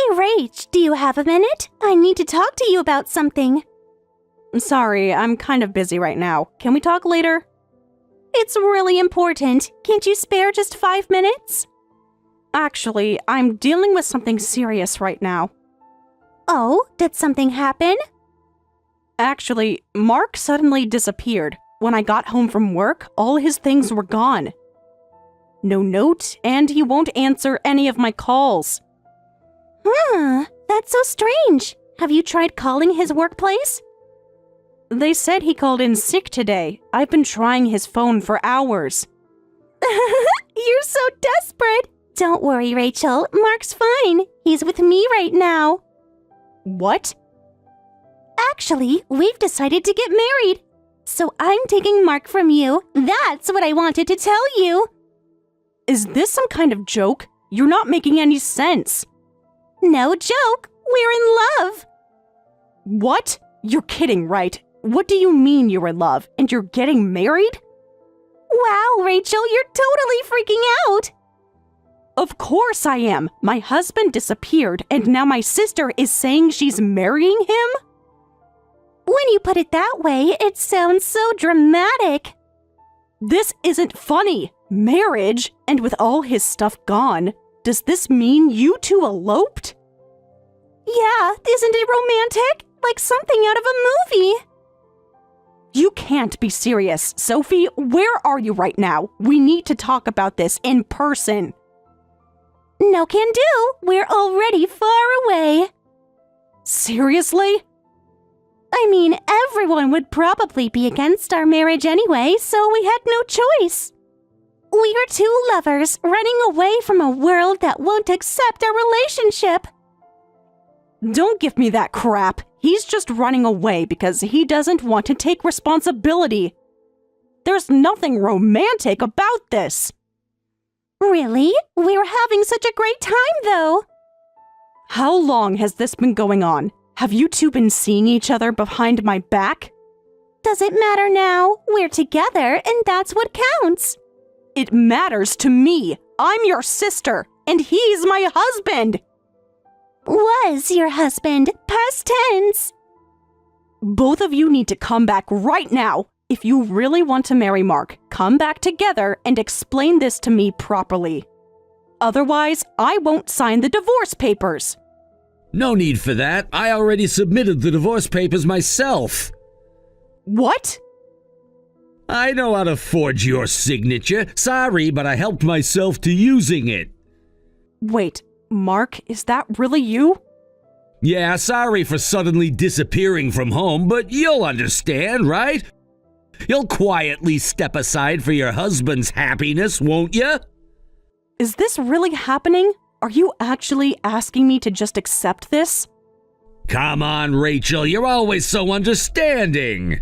Hey, Rach, do you have a minute? I need to talk to you about something. Sorry, I'm kind of busy right now. Can we talk later? It's really important. Can't you spare just 5 minutes? Actually, I'm dealing with something serious right now. Oh, did something happen? Actually, Mark suddenly disappeared. When I got home from work, all his things were gone. No note, and he won't answer any of my calls. That's so strange. Have you tried calling his workplace? They said he called in sick today. I've been trying his phone for hours. You're so desperate. Don't worry, Rachel. Mark's fine. He's with me right now. What? Actually, we've decided to get married. So I'm taking Mark from you. That's what I wanted to tell you. Is this some kind of joke? You're not making any sense. No joke. We're in love. What? You're kidding, right? What do you mean you're in love and you're getting married? Wow, Rachel, you're totally freaking out. Of course I am. My husband disappeared and now my sister is saying she's marrying him? When you put it that way, it sounds so dramatic. This isn't funny. Marriage, and with all his stuff gone, does this mean you two eloped? Yeah, isn't it romantic? Like something out of a movie. You can't be serious. Sophie, where are you right now? We need to talk about this in person. No can do. We're already far away. Seriously? I mean, everyone would probably be against our marriage anyway, so we had no choice. We are two lovers running away from a world that won't accept our relationship. Don't give me that crap. He's just running away because he doesn't want to take responsibility. There's nothing romantic about this. Really? We were having such a great time, though. How long has this been going on? Have you two been seeing each other behind my back? Does it matter now? We're together, and that's what counts. It matters to me. I'm your sister, and he's my husband. Was your husband, past tense. Both of you need to come back right now. If you really want to marry Mark, come back together and explain this to me properly. Otherwise, I won't sign the divorce papers. No need for that. I already submitted the divorce papers myself. What? I know how to forge your signature. Sorry, but I helped myself to using it. Wait, Mark, is that really you? Yeah, sorry for suddenly disappearing from home, but you'll understand, right? You'll quietly step aside for your husband's happiness, won't you? Is this really happening? Are you actually asking me to just accept this? Come on, Rachel, you're always so understanding.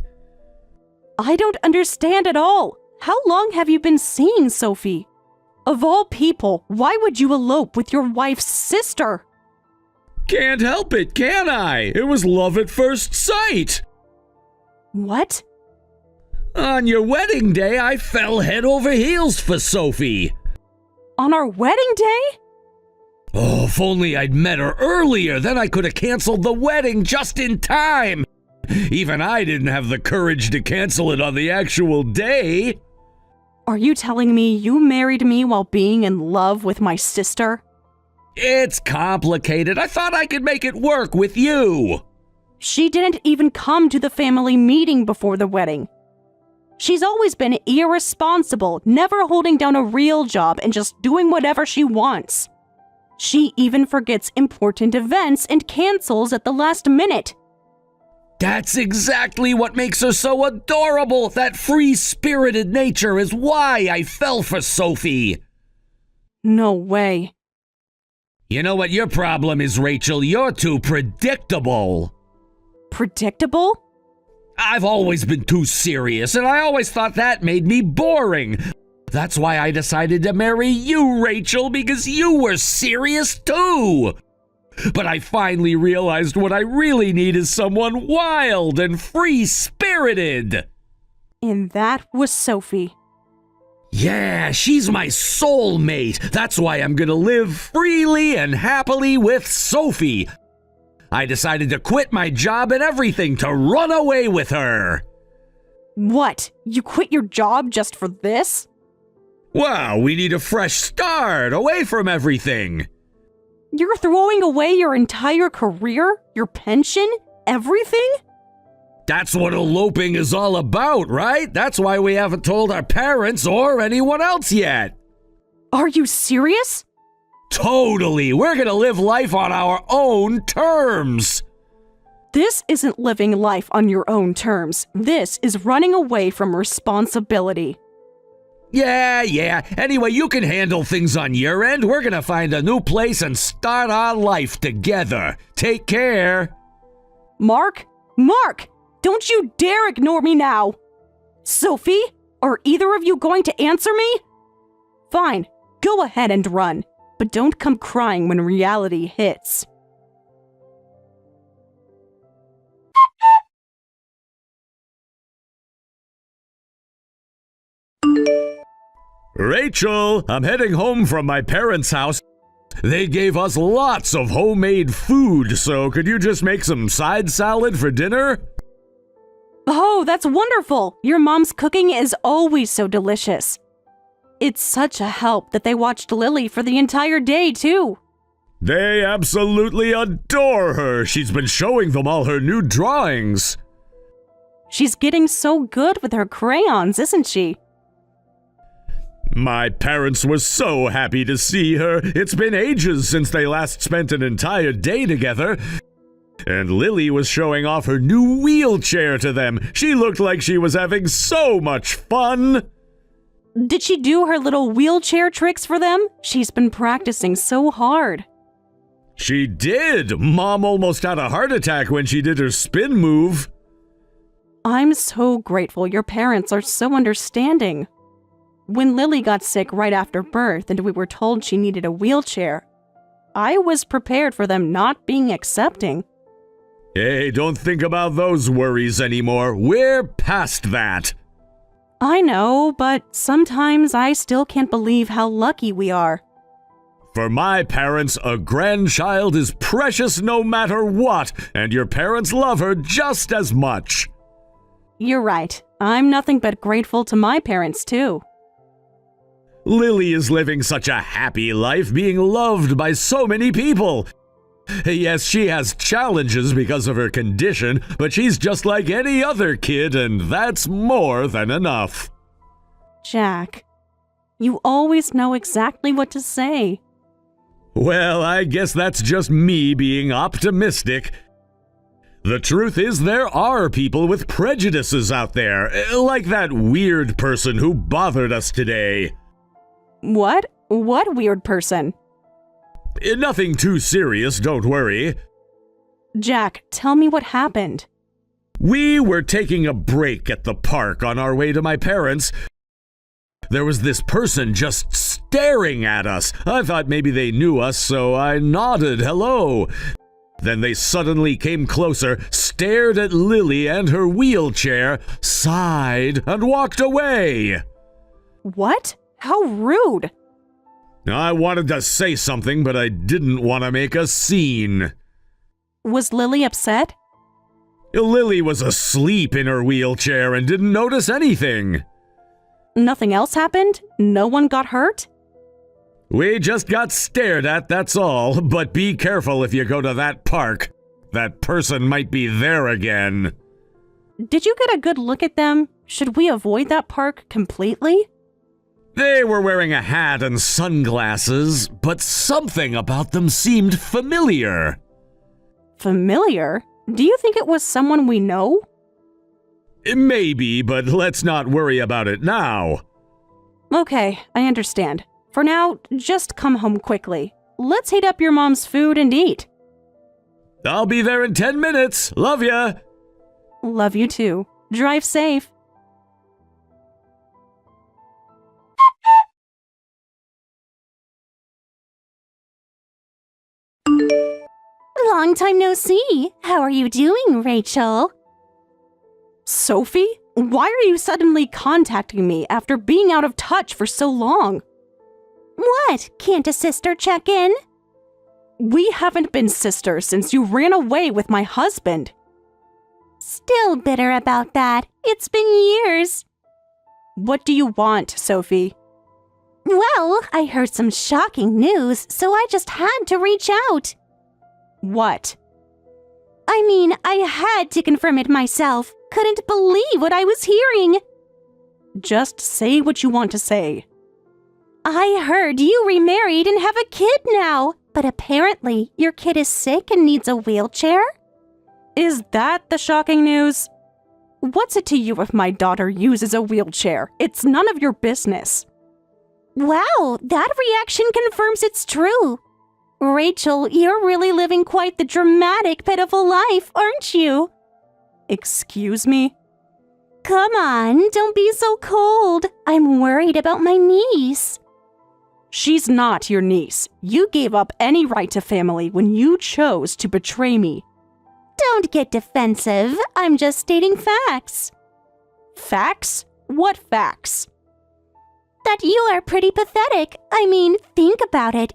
I don't understand at all. How long have you been seeing Sophie? Of all people, why would you elope with your wife's sister? Can't help it, can I? It was love at first sight. What? On your wedding day, I fell head over heels for Sophie. On our wedding day? Oh, if only I'd met her earlier, then I could have canceled the wedding just in time. Even I didn't have the courage to cancel it on the actual day. Are you telling me you married me while being in love with my sister? It's complicated. I thought I could make it work with you. She didn't even come to the family meeting before the wedding. She's always been irresponsible, never holding down a real job and just doing whatever she wants. She even forgets important events and cancels at the last minute. That's exactly what makes her so adorable. That free-spirited nature is why I fell for Sophie. No way. You know what your problem is, Rachel? You're too predictable. Predictable? I've always been too serious, and I always thought that made me boring. That's why I decided to marry you, Rachel, because you were serious too. But I finally realized what I really need is someone wild and free-spirited. And that was Sophie. Yeah, she's my soulmate. That's why I'm gonna live freely and happily with Sophie. I decided to quit my job and everything to run away with her. What? You quit your job just for this? Wow, we need a fresh start, away from everything. You're throwing away your entire career? Your pension? Everything? That's what eloping is all about, right? That's why we haven't told our parents or anyone else yet. Are you serious? Totally. We're gonna live life on our own terms. This isn't living life on your own terms. This is running away from responsibility. Yeah. Anyway, you can handle things on your end. We're gonna find a new place and start our life together. Take care. Mark? Don't you dare ignore me now! Sophie? Are either of you going to answer me? Fine, go ahead and run, but don't come crying when reality hits. Rachel, I'm heading home from my parents' house. They gave us lots of homemade food, so could you just make some side salad for dinner? Oh, that's wonderful! Your mom's cooking is always so delicious. It's such a help that they watched Lily for the entire day, too. They absolutely adore her. She's been showing them all her new drawings. She's getting so good with her crayons, isn't she? My parents were so happy to see her. It's been ages since they last spent an entire day together. And Lily was showing off her new wheelchair to them. She looked like she was having so much fun. Did she do her little wheelchair tricks for them? She's been practicing so hard. She did. Mom almost had a heart attack when she did her spin move. I'm so grateful your parents are so understanding. When Lily got sick right after birth and we were told she needed a wheelchair, I was prepared for them not being accepting. Hey, don't think about those worries anymore. We're past that. I know, but sometimes I still can't believe how lucky we are. For my parents, a grandchild is precious no matter what, and your parents love her just as much. You're right. I'm nothing but grateful to my parents, too. Lily is living such a happy life, being loved by so many people. Yes, she has challenges because of her condition, but she's just like any other kid, and that's more than enough. Jack, you always know exactly what to say. Well, I guess that's just me being optimistic. The truth is, there are people with prejudices out there, like that weird person who bothered us today. What? What weird person? Nothing too serious, don't worry. Jack, tell me what happened. We were taking a break at the park on our way to my parents'. There was this person just staring at us. I thought maybe they knew us, so I nodded hello. Then they suddenly came closer, stared at Lily and her wheelchair, sighed, and walked away. What? How rude! I wanted to say something, but I didn't want to make a scene. Was Lily upset? Lily was asleep in her wheelchair and didn't notice anything. Nothing else happened? No one got hurt? We just got stared at, that's all. But be careful if you go to that park. That person might be there again. Did you get a good look at them? Should we avoid that park completely? They were wearing a hat and sunglasses, but something about them seemed familiar. Familiar? Do you think it was someone we know? Maybe, but let's not worry about it now. Okay, I understand. For now, just come home quickly. Let's heat up your mom's food and eat. I'll be there in 10 minutes. Love ya. Love you too. Drive safe. Long time no see. How are you doing, Rachel? Sophie? Why are you suddenly contacting me after being out of touch for so long? What? Can't a sister check in? We haven't been sisters since you ran away with my husband. Still bitter about that. It's been years. What do you want, Sophie? Well, I heard some shocking news, so I just had to reach out. What? I mean, I had to confirm it myself. Couldn't believe what I was hearing. Just say what you want to say. I heard you remarried and have a kid now, but apparently your kid is sick and needs a wheelchair? Is that the shocking news? What's it to you if my daughter uses a wheelchair? It's none of your business. Wow, that reaction confirms it's true. Rachel, you're really living quite the dramatic, pitiful life, aren't you? Excuse me? Come on, don't be so cold. I'm worried about my niece. She's not your niece. You gave up any right to family when you chose to betray me. Don't get defensive. I'm just stating facts. Facts? What facts? That you are pretty pathetic. I mean, think about it.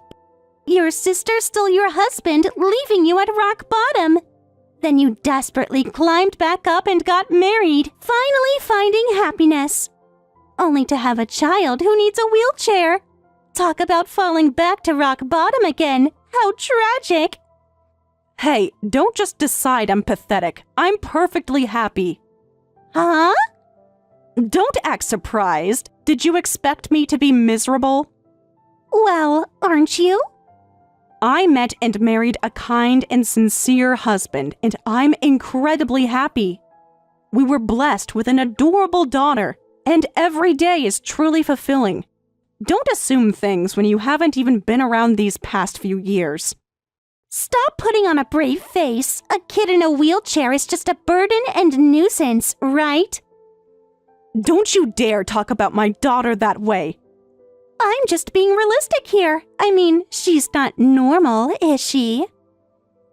Your sister stole your husband, leaving you at rock bottom. Then you desperately climbed back up and got married, finally finding happiness. Only to have a child who needs a wheelchair. Talk about falling back to rock bottom again. How tragic. Hey, don't just decide I'm pathetic. I'm perfectly happy. Huh? Don't act surprised. Did you expect me to be miserable? Well, aren't you? I met and married a kind and sincere husband, and I'm incredibly happy. We were blessed with an adorable daughter, and every day is truly fulfilling. Don't assume things when you haven't even been around these past few years. Stop putting on a brave face. A kid in a wheelchair is just a burden and nuisance, right? Don't you dare talk about my daughter that way. I'm just being realistic here. I mean, she's not normal, is she?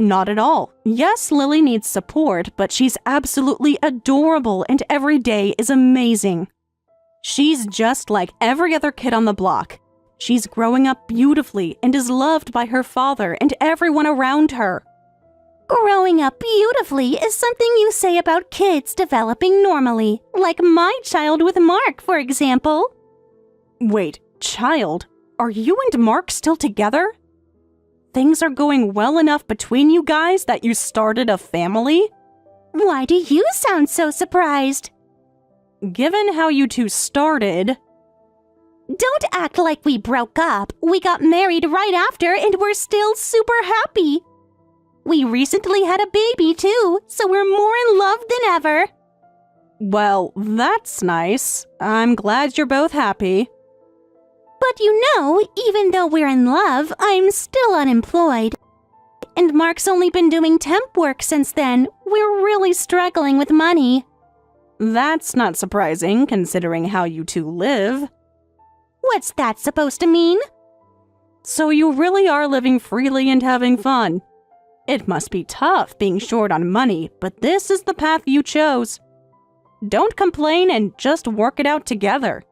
Not at all. Yes, Lily needs support, but she's absolutely adorable and every day is amazing. She's just like every other kid on the block. She's growing up beautifully and is loved by her father and everyone around her. Growing up beautifully is something you say about kids developing normally, like my child with Mark, for example. Wait, child? Are you and Mark still together? Things are going well enough between you guys that you started a family? Why do you sound so surprised? Given how you two started... Don't act like we broke up. We got married right after and we're still super happy. We recently had a baby too, so we're more in love than ever. Well, that's nice. I'm glad you're both happy. But you know, even though we're in love, I'm still unemployed. And Mark's only been doing temp work since then. We're really struggling with money. That's not surprising, considering how you two live. What's that supposed to mean? So you really are living freely and having fun. It must be tough being short on money, but this is the path you chose. Don't complain and just work it out together.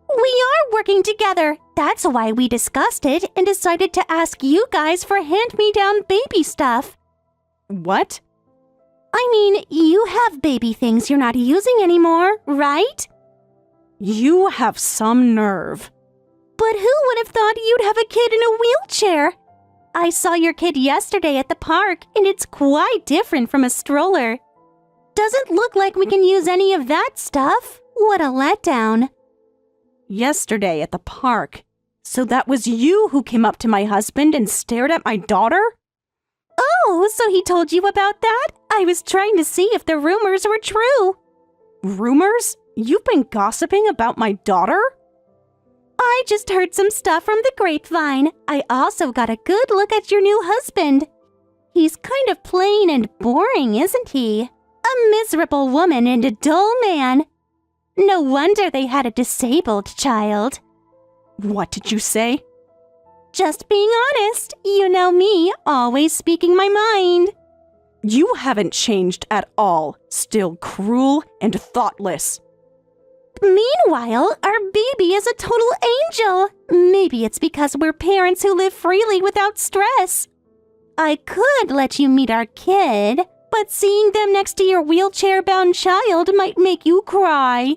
We are working together. That's why we discussed it and decided to ask you guys for hand-me-down baby stuff. What? I mean, you have baby things you're not using anymore, right? You have some nerve. But who would have thought you'd have a kid in a wheelchair? I saw your kid yesterday at the park, and it's quite different from a stroller. Doesn't look like we can use any of that stuff. What a letdown. Yesterday at the park. So that was you who came up to my husband and stared at my daughter? Oh, so he told you about that? I was trying to see if the rumors were true. Rumors? You've been gossiping about my daughter? I just heard some stuff from the grapevine. I also got a good look at your new husband. He's kind of plain and boring, isn't he? A miserable woman and a dull man. No wonder they had a disabled child. What did you say? Just being honest. You know me, always speaking my mind. You haven't changed at all. Still cruel and thoughtless. Meanwhile, our baby is a total angel. Maybe it's because we're parents who live freely without stress. I could let you meet our kid, but seeing them next to your wheelchair-bound child might make you cry.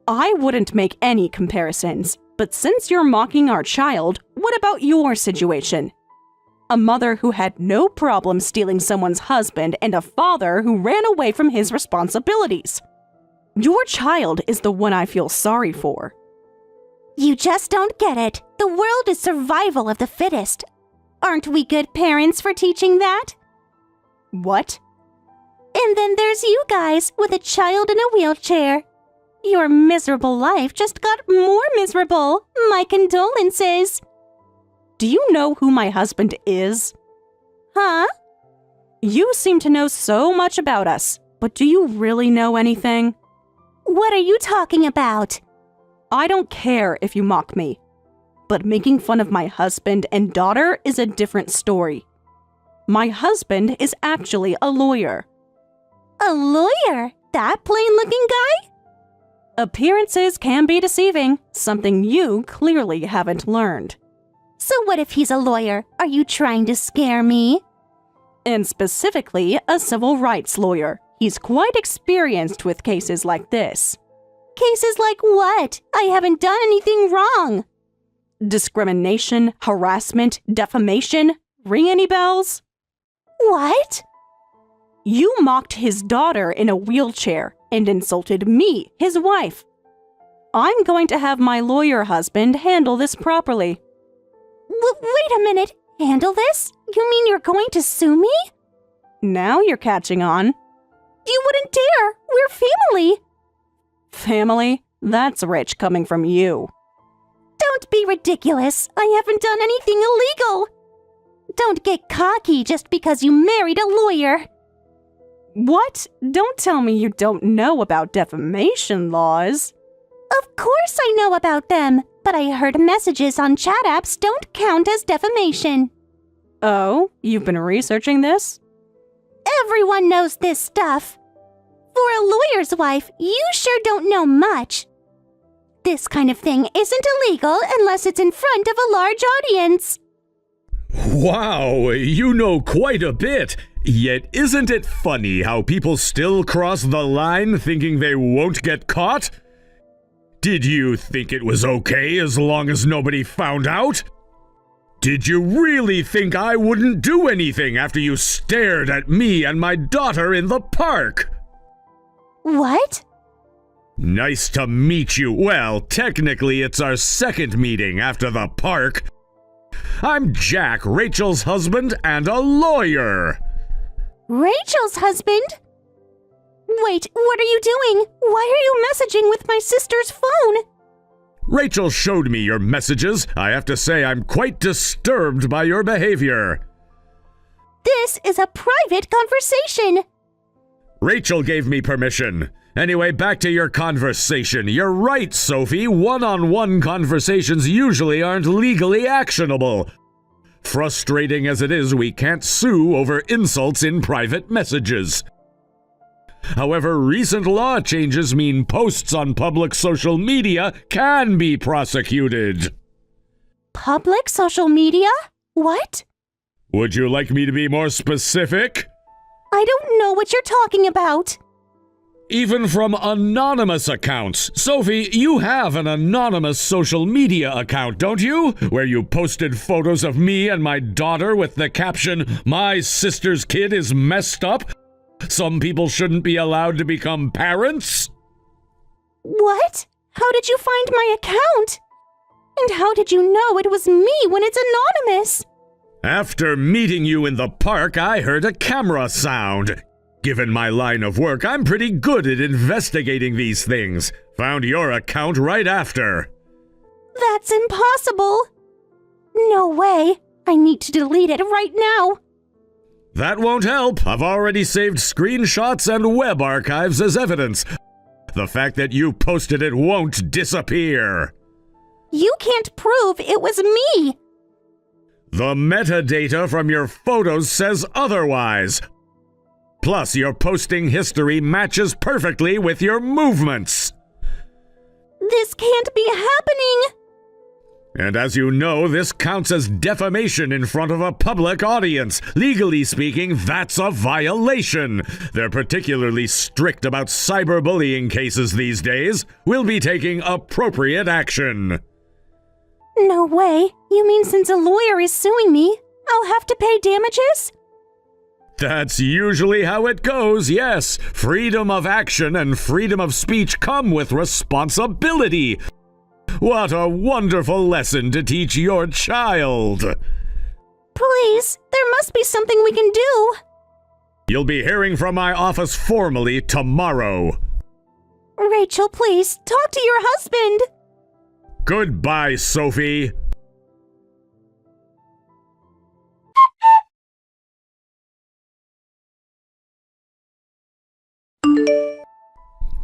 I wouldn't make any comparisons, but since you're mocking our child, what about your situation? A mother who had no problem stealing someone's husband and a father who ran away from his responsibilities. Your child is the one I feel sorry for. You just don't get it. The world is survival of the fittest. Aren't we good parents for teaching that? What? And then there's you guys with a child in a wheelchair. Your miserable life just got more miserable. My condolences. Do you know who my husband is? Huh? You seem to know so much about us, but do you really know anything? What are you talking about? I don't care if you mock me, but making fun of my husband and daughter is a different story. My husband is actually a lawyer. A lawyer? That plain-looking guy? Appearances can be deceiving, something you clearly haven't learned. So what if he's a lawyer? Are you trying to scare me? And specifically, a civil rights lawyer. He's quite experienced with cases like this. Cases like what? I haven't done anything wrong. Discrimination, harassment, defamation. Ring any bells? What? You mocked his daughter in a wheelchair and insulted me, his wife. I'm going to have my lawyer husband handle this properly. Wait a minute. Handle this? You mean you're going to sue me? Now you're catching on. You wouldn't dare. We're family. Family? That's rich coming from you. Don't be ridiculous. I haven't done anything illegal. Don't get cocky just because you married a lawyer. What? Don't tell me you don't know about defamation laws. Of course I know about them, but I heard messages on chat apps don't count as defamation. Oh, you've been researching this? Everyone knows this stuff. For a lawyer's wife, you sure don't know much. This kind of thing isn't illegal unless it's in front of a large audience. Wow, you know quite a bit. Yet isn't it funny how people still cross the line thinking they won't get caught? Did you think it was okay as long as nobody found out? Did you really think I wouldn't do anything after you stared at me and my daughter in the park? What? Nice to meet you. Well, technically it's our second meeting after the park. I'm Jack, Rachel's husband and a lawyer. Rachel's husband? Wait, what are you doing? Why are you messaging with my sister's phone? Rachel showed me your messages. I have to say I'm quite disturbed by your behavior. This is a private conversation. Rachel gave me permission. Anyway, back to your conversation. You're right, Sophie. One-on-one conversations usually aren't legally actionable. Frustrating as it is, we can't sue over insults in private messages. However, recent law changes mean posts on public social media can be prosecuted. Public social media? What? Would you like me to be more specific? I don't know what you're talking about. Even from anonymous accounts. Sophie, you have an anonymous social media account, don't you? Where you posted photos of me and my daughter with the caption, "My sister's kid is messed up. Some people shouldn't be allowed to become parents." What? How did you find my account? And how did you know it was me when it's anonymous? After meeting you in the park, I heard a camera sound. Given my line of work, I'm pretty good at investigating these things. Found your account right after. That's impossible. No way. I need to delete it right now. That won't help. I've already saved screenshots and web archives as evidence. The fact that you posted it won't disappear. You can't prove it was me. The metadata from your photos says otherwise. Plus, your posting history matches perfectly with your movements. This can't be happening! And as you know, this counts as defamation in front of a public audience. Legally speaking, that's a violation. They're particularly strict about cyberbullying cases these days. We'll be taking appropriate action. No way. You mean since a lawyer is suing me, I'll have to pay damages? That's usually how it goes, yes. Freedom of action and freedom of speech come with responsibility. What a wonderful lesson to teach your child. Please, there must be something we can do. You'll be hearing from my office formally tomorrow. Rachel, please, talk to your husband. Goodbye, Sophie.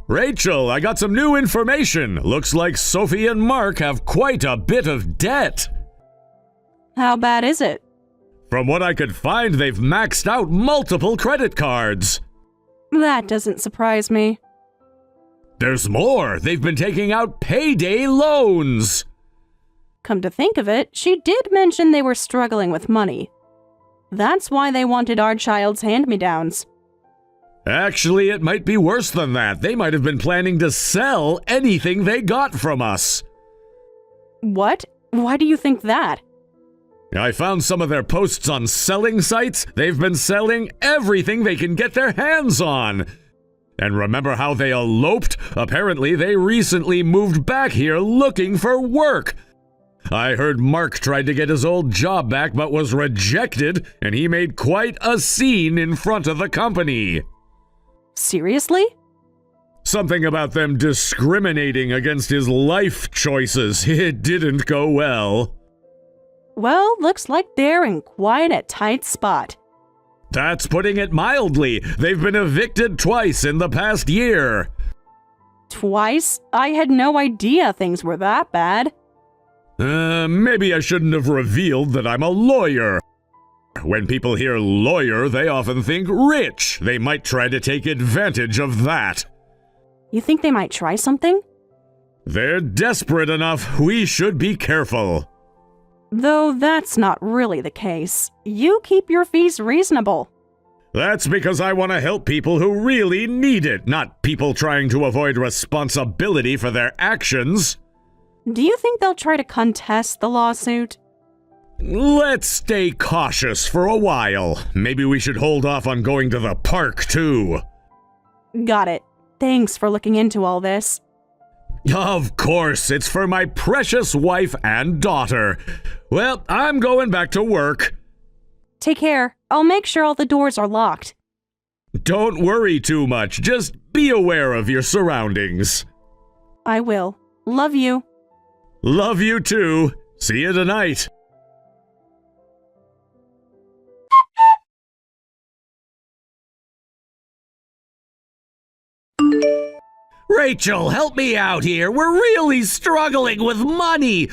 Rachel, I got some new information. Looks like Sophie and Mark have quite a bit of debt. How bad is it? From what I could find, they've maxed out multiple credit cards. That doesn't surprise me. There's more. They've been taking out payday loans. Come to think of it, she did mention they were struggling with money. That's why they wanted our child's hand-me-downs. Actually, it might be worse than that. They might have been planning to sell anything they got from us. What? Why do you think that? I found some of their posts on selling sites. They've been selling everything they can get their hands on. And remember how they eloped? Apparently, they recently moved back here looking for work. I heard Mark tried to get his old job back but was rejected, and he made quite a scene in front of the company. Seriously? Something about them discriminating against his life choices. It didn't go well. Well, looks like they're in quite a tight spot. That's putting it mildly. They've been evicted twice in the past year. Twice? I had no idea things were that bad. Maybe I shouldn't have revealed that I'm a lawyer. When people hear lawyer, they often think rich. They might try to take advantage of that. You think they might try something? They're desperate enough. We should be careful. Though that's not really the case. You keep your fees reasonable. That's because I want to help people who really need it, not people trying to avoid responsibility for their actions. Do you think they'll try to contest the lawsuit? Let's stay cautious for a while. Maybe we should hold off on going to the park, too. Got it. Thanks for looking into all this. Of course, it's for my precious wife and daughter. Well, I'm going back to work. Take care. I'll make sure all the doors are locked. Don't worry too much. Just be aware of your surroundings. I will. Love you. Love you too. See you tonight. Rachel, help me out here. We're really struggling with money.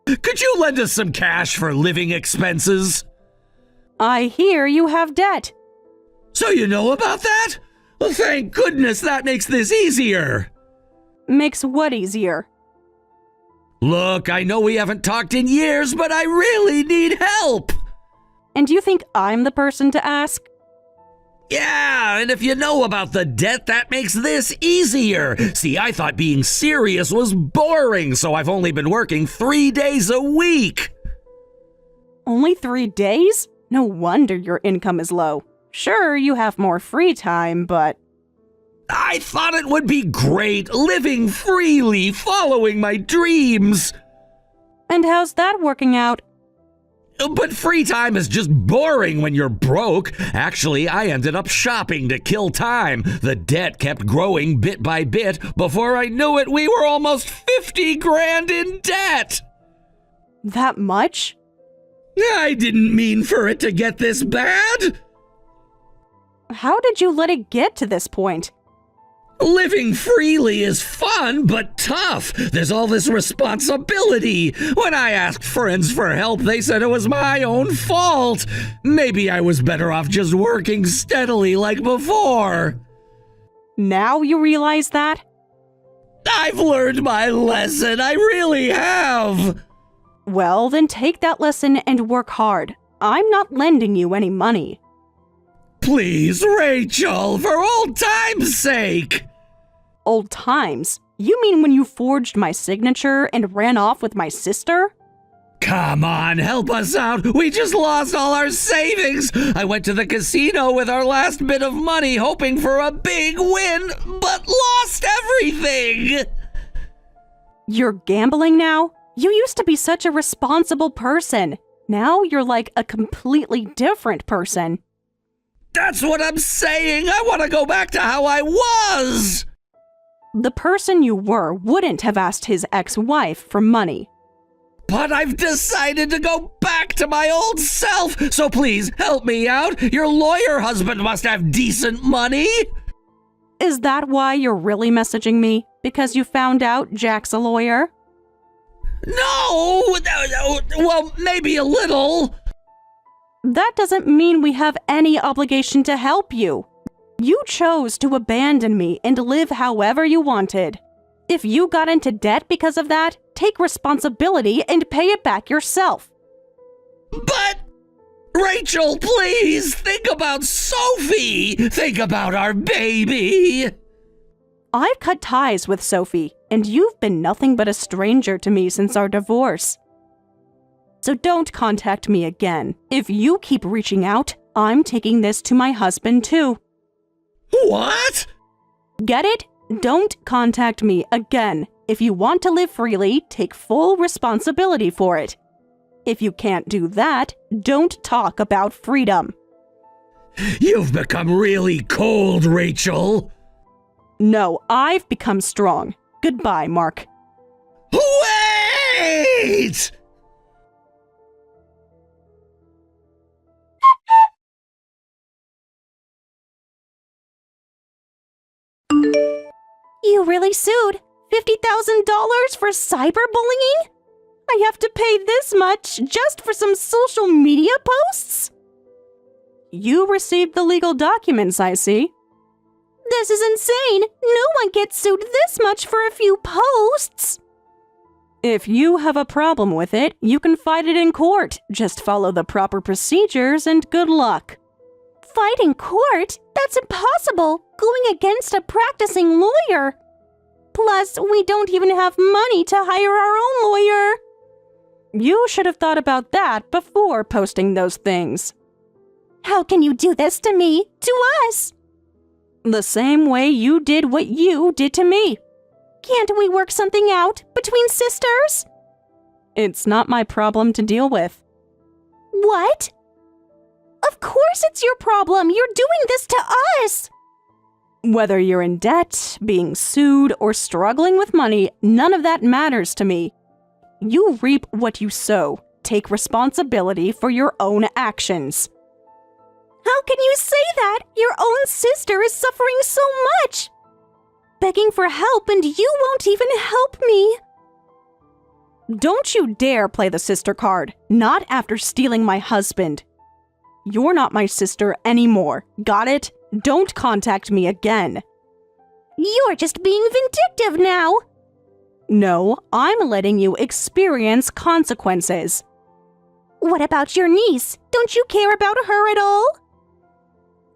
Could you lend us some cash for living expenses? I hear you have debt. So you know about that? Well, thank goodness that makes this easier. Makes what easier? Look, I know we haven't talked in years, but I really need help. And you think I'm the person to ask? Yeah, and if you know about the debt, that makes this easier. See, I thought being serious was boring, so I've only been working 3 days a week. Only 3 days? No wonder your income is low. Sure, you have more free time, but... I thought it would be great, living freely, following my dreams. And how's that working out? But free time is just boring when you're broke. Actually, I ended up shopping to kill time. The debt kept growing bit by bit. Before I knew it, we were almost 50 grand in debt. That much? I didn't mean for it to get this bad. How did you let it get to this point? Living freely is fun, but tough. There's all this responsibility. When I asked friends for help, they said it was my own fault. Maybe I was better off just working steadily like before. Now you realize that? I've learned my lesson. I really have. Well, then take that lesson and work hard. I'm not lending you any money. Please, Rachel, for old time's sake. Old times? You mean when you forged my signature and ran off with my sister? Come on, help us out. We just lost all our savings. I went to the casino with our last bit of money hoping for a big win, but lost everything. You're gambling now? You used to be such a responsible person. Now you're like a completely different person. That's what I'm saying. I want to go back to how I was. The person you were wouldn't have asked his ex-wife for money. But I've decided to go back to my old self, so please help me out. Your lawyer husband must have decent money. Is that why you're really messaging me? Because you found out Jack's a lawyer? No, well, maybe a little. That doesn't mean we have any obligation to help you. You chose to abandon me and live however you wanted. If you got into debt because of that, take responsibility and pay it back yourself. But, Rachel, please, think about Sophie. Think about our baby. I've cut ties with Sophie, and you've been nothing but a stranger to me since our divorce. So don't contact me again. If you keep reaching out, I'm taking this to my husband too. What? Get it? Don't contact me again. If you want to live freely, take full responsibility for it. If you can't do that, don't talk about freedom. You've become really cold, Rachel. No, I've become strong. Goodbye, Mark. Wait! You really sued? $50,000 for cyberbullying? I have to pay this much just for some social media posts? You received the legal documents, I see. This is insane. No one gets sued this much for a few posts. If you have a problem with it, you can fight it in court. Just follow the proper procedures and good luck. Fight in court? That's impossible. Going against a practicing lawyer. Plus, we don't even have money to hire our own lawyer. You should have thought about that before posting those things. How can you do this to me? To us? The same way you did what you did to me. Can't we work something out between sisters? It's not my problem to deal with. What? Of course it's your problem. You're doing this to us. Whether you're in debt, being sued, or struggling with money, none of that matters to me. You reap what you sow. Take responsibility for your own actions. How can you say that? Your own sister is suffering so much. Begging for help and you won't even help me. Don't you dare play the sister card. Not after stealing my husband. You're not my sister anymore. Got it? Don't contact me again. You're just being vindictive now. No, I'm letting you experience consequences. What about your niece? Don't you care about her at all?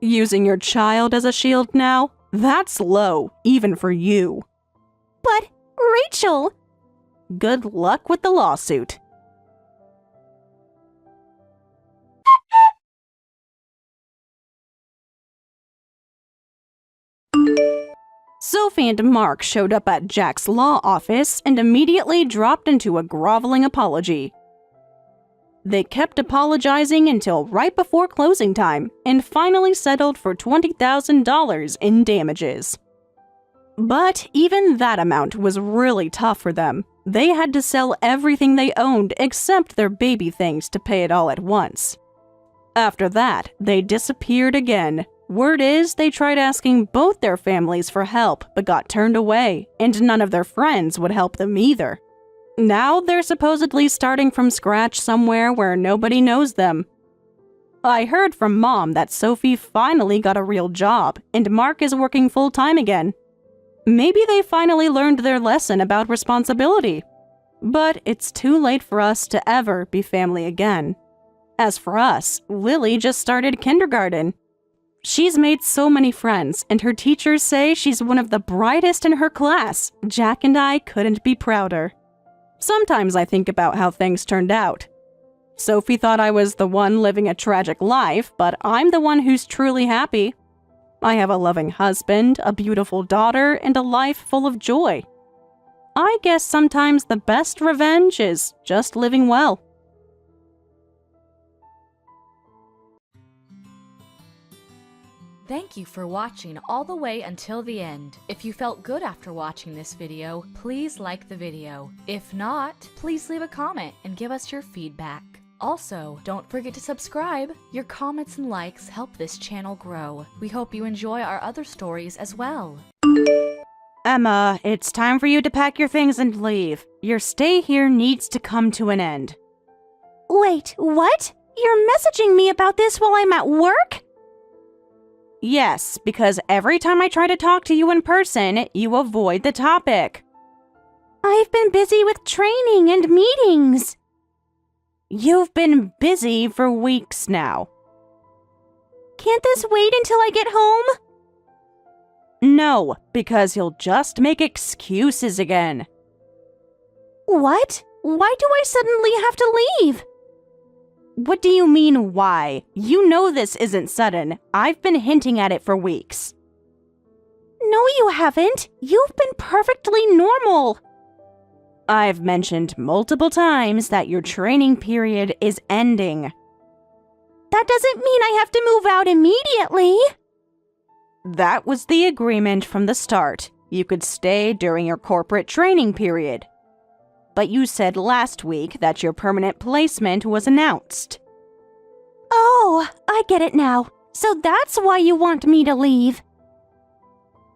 Using your child as a shield now? That's low, even for you. But, Rachel... Good luck with the lawsuit. Sophie and Mark showed up at Jack's law office and immediately dropped into a groveling apology. They kept apologizing until right before closing time and finally settled for $20,000 in damages. But even that amount was really tough for them. They had to sell everything they owned except their baby things to pay it all at once. After that, they disappeared again. Word is they tried asking both their families for help but got turned away, and none of their friends would help them either. Now they're supposedly starting from scratch somewhere where nobody knows them. I heard from Mom that Sophie finally got a real job, and Mark is working full-time again. Maybe they finally learned their lesson about responsibility. But it's too late for us to ever be family again. As for us, Lily just started kindergarten. She's made so many friends, and her teachers say she's one of the brightest in her class. Jack and I couldn't be prouder. Sometimes I think about how things turned out. Sophie thought I was the one living a tragic life, but I'm the one who's truly happy. I have a loving husband, a beautiful daughter, and a life full of joy. I guess sometimes the best revenge is just living well. Thank you for watching all the way until the end. If you felt good after watching this video, please like the video. If not, please leave a comment and give us your feedback. Also, don't forget to subscribe. Your comments and likes help this channel grow. We hope you enjoy our other stories as well. Emma, it's time for you to pack your things and leave. Your stay here needs to come to an end. Wait, what? You're messaging me about this while I'm at work? Yes, because every time I try to talk to you in person, you avoid the topic. I've been busy with training and meetings. You've been busy for weeks now. Can't this wait until I get home? No, because you'll just make excuses again. What? Why do I suddenly have to leave? What do you mean, why? You know this isn't sudden. I've been hinting at it for weeks. No, you haven't. You've been perfectly normal. I've mentioned multiple times that your training period is ending. That doesn't mean I have to move out immediately. That was the agreement from the start. You could stay during your corporate training period. But you said last week that your permanent placement was announced. Oh, I get it now. So that's why you want me to leave.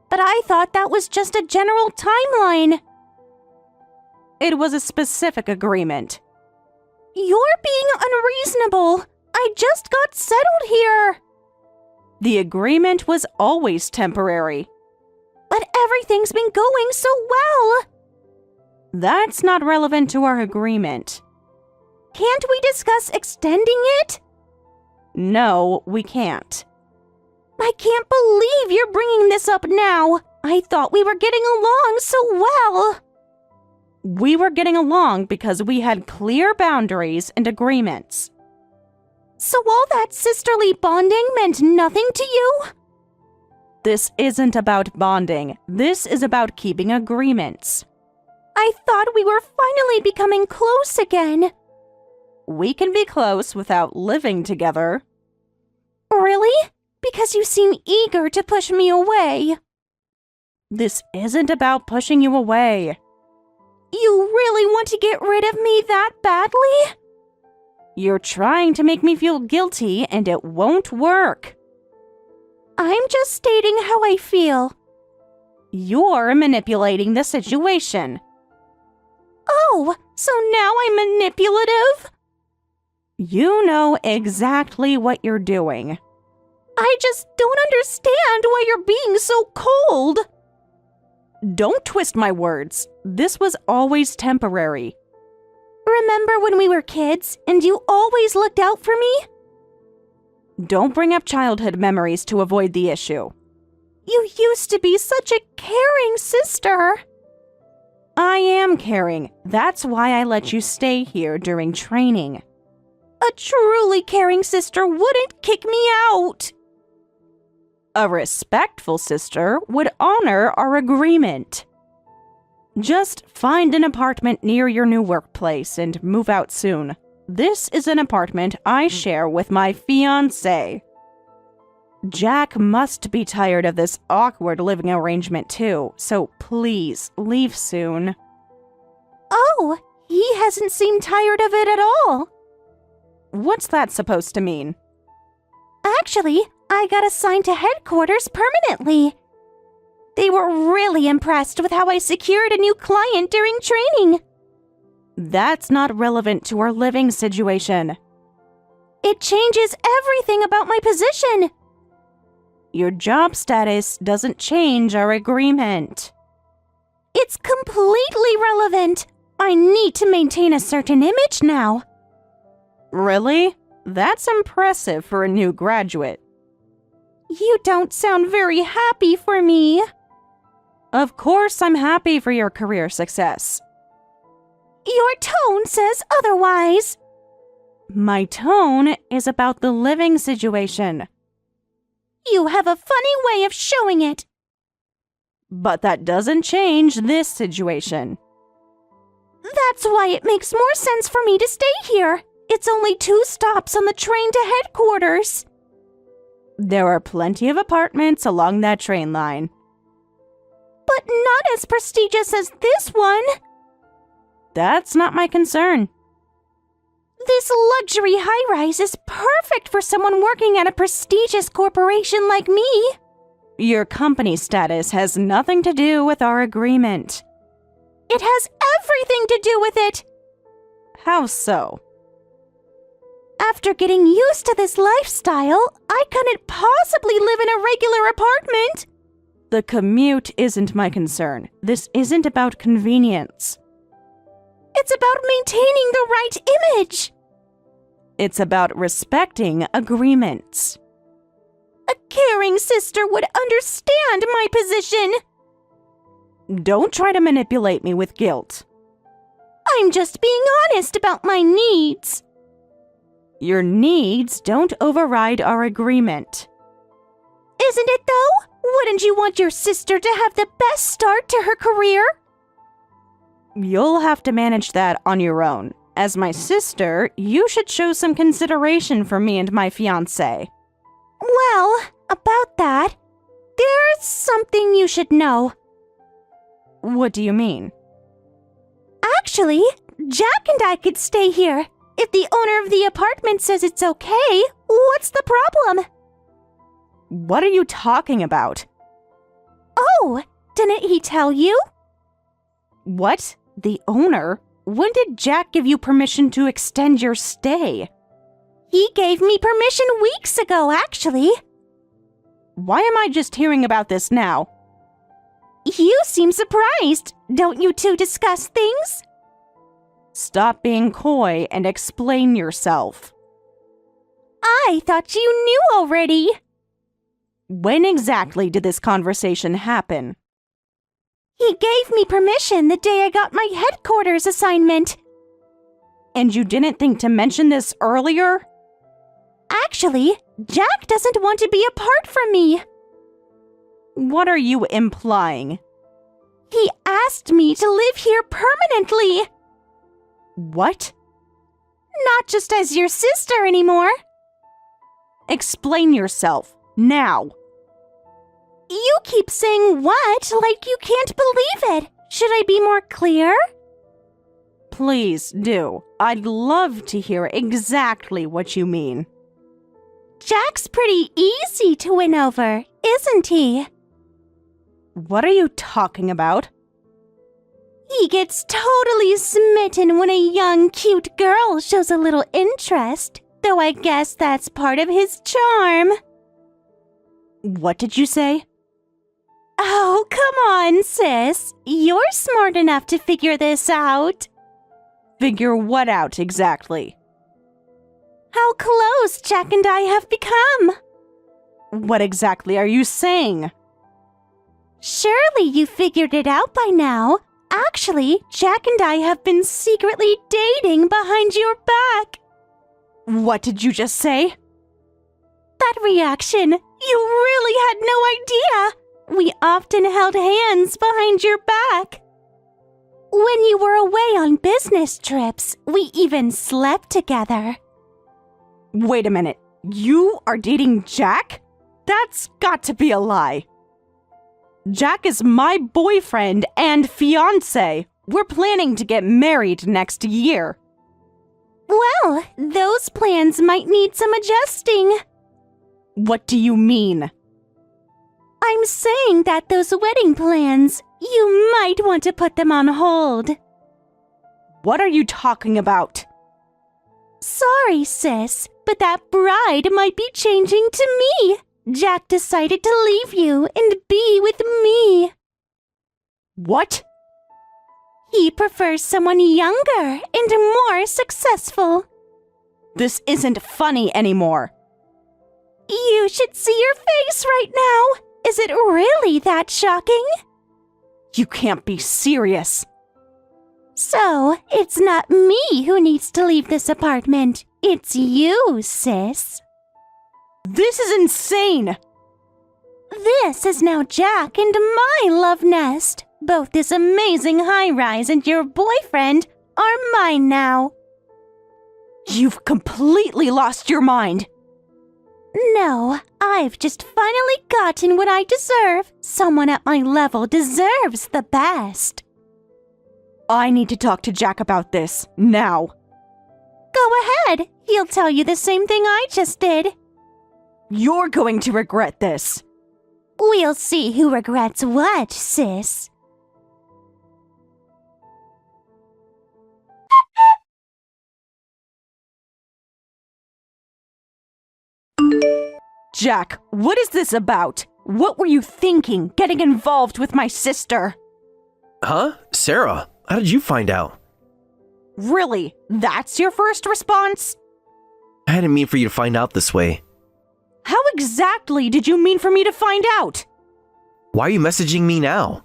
But I thought that was just a general timeline. It was a specific agreement. You're being unreasonable. I just got settled here. The agreement was always temporary. But everything's been going so well. That's not relevant to our agreement. Can't we discuss extending it? No, we can't. I can't believe you're bringing this up now. I thought we were getting along so well. We were getting along because we had clear boundaries and agreements. So all that sisterly bonding meant nothing to you? This isn't about bonding. This is about keeping agreements. I thought we were finally becoming close again. We can be close without living together. Really? Because you seem eager to push me away. This isn't about pushing you away. You really want to get rid of me that badly? You're trying to make me feel guilty, and it won't work. I'm just stating how I feel. You're manipulating the situation. Oh, so now I'm manipulative? You know exactly what you're doing. I just don't understand why you're being so cold. Don't twist my words. This was always temporary. Remember when we were kids and you always looked out for me? Don't bring up childhood memories to avoid the issue. You used to be such a caring sister. I am caring. That's why I let you stay here during training. A truly caring sister wouldn't kick me out. A respectful sister would honor our agreement. Just find an apartment near your new workplace and move out soon. This is an apartment I share with my fiancé. Jack must be tired of this awkward living arrangement too, so please leave soon. Oh, he hasn't seemed tired of it at all. What's that supposed to mean? Actually, I got assigned to headquarters permanently. They were really impressed with how I secured a new client during training. That's not relevant to our living situation. It changes everything about my position. Your job status doesn't change our agreement. It's completely relevant. I need to maintain a certain image now. Really? That's impressive for a new graduate. You don't sound very happy for me. Of course I'm happy for your career success. Your tone says otherwise. My tone is about the living situation. You have a funny way of showing it. But that doesn't change this situation. That's why it makes more sense for me to stay here. It's only 2 stops on the train to headquarters. There are plenty of apartments along that train line. But not as prestigious as this one. That's not my concern. This luxury high-rise is perfect for someone working at a prestigious corporation like me. Your company status has nothing to do with our agreement. It has everything to do with it. How so? After getting used to this lifestyle, I couldn't possibly live in a regular apartment. The commute isn't my concern. This isn't about convenience. It's about maintaining the right image. It's about respecting agreements. A caring sister would understand my position. Don't try to manipulate me with guilt. I'm just being honest about my needs. Your needs don't override our agreement. Isn't it though? Wouldn't you want your sister to have the best start to her career? You'll have to manage that on your own. As my sister, you should show some consideration for me and my fiancé. Well, about that, there's something you should know. What do you mean? Actually, Jack and I could stay here. If the owner of the apartment says it's okay, what's the problem? What are you talking about? Oh, didn't he tell you? What? The owner? When did Jack give you permission to extend your stay? He gave me permission weeks ago, actually. Why am I just hearing about this now? You seem surprised. Don't you two discuss things? Stop being coy and explain yourself. I thought you knew already. When exactly did this conversation happen? He gave me permission the day I got my headquarters assignment. And you didn't think to mention this earlier? Actually, Jack doesn't want to be apart from me. What are you implying? He asked me to live here permanently. What? Not just as your sister anymore. Explain yourself, now. You keep saying what like you can't believe it. Should I be more clear? Please do. I'd love to hear exactly what you mean. Jack's pretty easy to win over, isn't he? What are you talking about? He gets totally smitten when a young, cute girl shows a little interest, though I guess that's part of his charm. What did you say? Oh, come on, sis. You're smart enough to figure this out. Figure what out exactly? How close Jack and I have become. What exactly are you saying? Surely you figured it out by now. Actually, Jack and I have been secretly dating behind your back. What did you just say? That reaction, you really had no idea. We often held hands behind your back. When you were away on business trips, we even slept together. Wait a minute. You are dating Jack? That's got to be a lie. Jack is my boyfriend and fiancé. We're planning to get married next year. Well, those plans might need some adjusting. What do you mean? I'm saying that those wedding plans, you might want to put them on hold. What are you talking about? Sorry, sis, but that bride might be changing to me. Jack decided to leave you and be with me. What? He prefers someone younger and more successful. This isn't funny anymore. You should see your face right now. Is it really that shocking? You can't be serious. So, it's not me who needs to leave this apartment. It's you, sis. This is insane! This is now Jack and my love nest. Both this amazing high-rise and your boyfriend are mine now. You've completely lost your mind. No, I've just finally gotten what I deserve. Someone at my level deserves the best. I need to talk to Jack about this, now. Go ahead. He'll tell you the same thing I just did. You're going to regret this. We'll see who regrets what, sis. Jack, what is this about? What were you thinking, getting involved with my sister? Huh? Sarah, how did you find out? Really? That's your first response? I didn't mean for you to find out this way. How exactly did you mean for me to find out? Why are you messaging me now?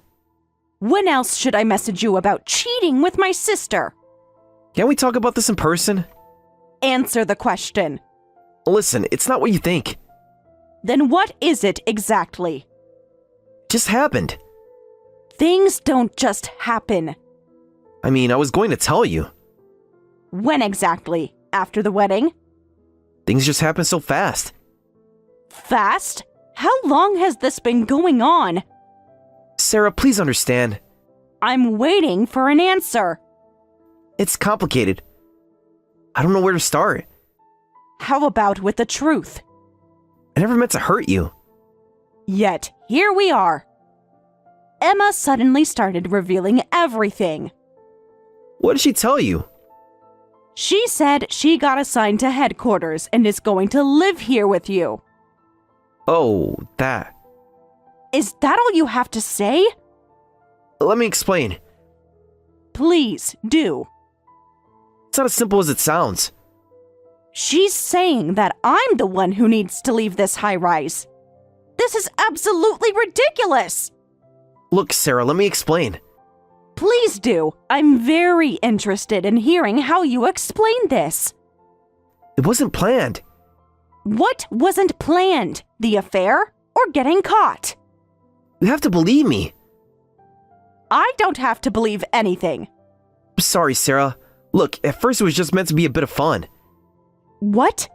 When else should I message you about cheating with my sister? Can't we talk about this in person? Answer the question. Listen, it's not what you think. Then what is it exactly? It just happened. Things don't just happen. I mean, I was going to tell you. When exactly? After the wedding? Things just happen so fast. Fast? How long has this been going on? Sarah, please understand. I'm waiting for an answer. It's complicated. I don't know where to start. How about with the truth? I never meant to hurt you. Yet, here we are. Emma suddenly started revealing everything. What did she tell you? She said she got assigned to headquarters and is going to live here with you. Oh, that. Is that all you have to say? Let me explain. Please, do. It's not as simple as it sounds. She's saying that I'm the one who needs to leave this high-rise. This is absolutely ridiculous! Look, Sarah, let me explain. Please do. I'm very interested in hearing how you explain this. It wasn't planned. What wasn't planned? The affair or getting caught? You have to believe me. I don't have to believe anything. I'm sorry, Sarah. Look, at first it was just meant to be a bit of fun. What?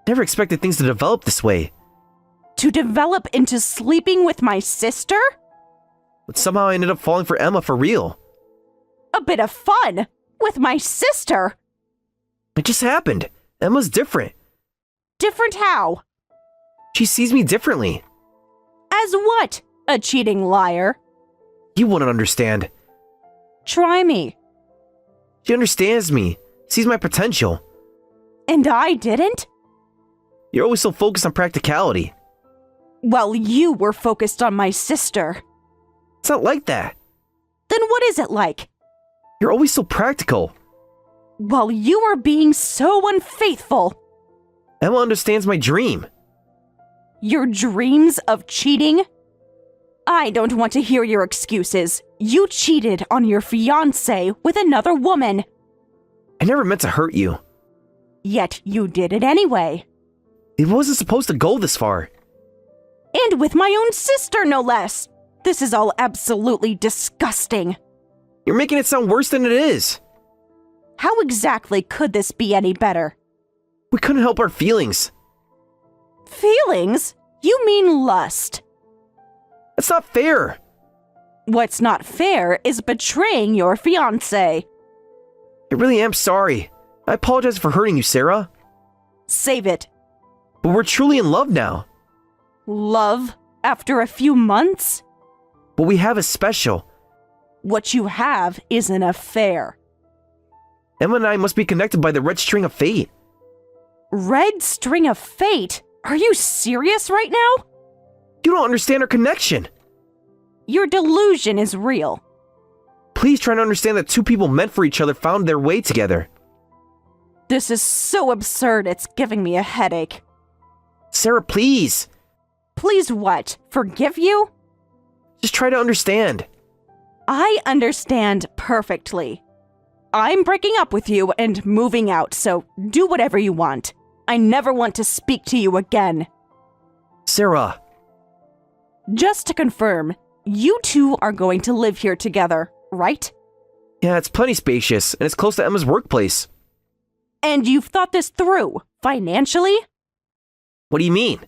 Never expected things to develop this way. To develop into sleeping with my sister? But somehow I ended up falling for Emma for real. A bit of fun? With my sister? It just happened. Emma's different. Different how? She sees me differently. As what? A cheating liar? You wouldn't understand. Try me. She understands me, sees my potential. And I didn't? You're always so focused on practicality. Well, you were focused on my sister. It's not like that. Then what is it like? You're always so practical. Well, you are being so unfaithful. Emma understands my dream. Your dreams of cheating? I don't want to hear your excuses. You cheated on your fiancé with another woman. I never meant to hurt you. Yet you did it anyway. It wasn't supposed to go this far. And with my own sister, no less. This is all absolutely disgusting. You're making it sound worse than it is. How exactly could this be any better? We couldn't help our feelings. Feelings? You mean lust. That's not fair. What's not fair is betraying your fiancé. I really am sorry. I apologize for hurting you, Sarah. Save it. but we're truly in love now. Love? After a few months? What we have is special. What you have is an affair. Emma and I must be connected by the red string of fate. Red string of fate? Are you serious right now? You don't understand our connection. Your delusion is real. Please try to understand that two people meant for each other found their way together. This is so absurd, it's giving me a headache. Sarah, please. Please what? Forgive you? Just try to understand. I understand perfectly. I'm breaking up with you and moving out, so do whatever you want. I never want to speak to you again. Sarah. Just to confirm, you two are going to live here together, right? Yeah, it's plenty spacious, and it's close to Emma's workplace. And you've thought this through, financially? What do you mean?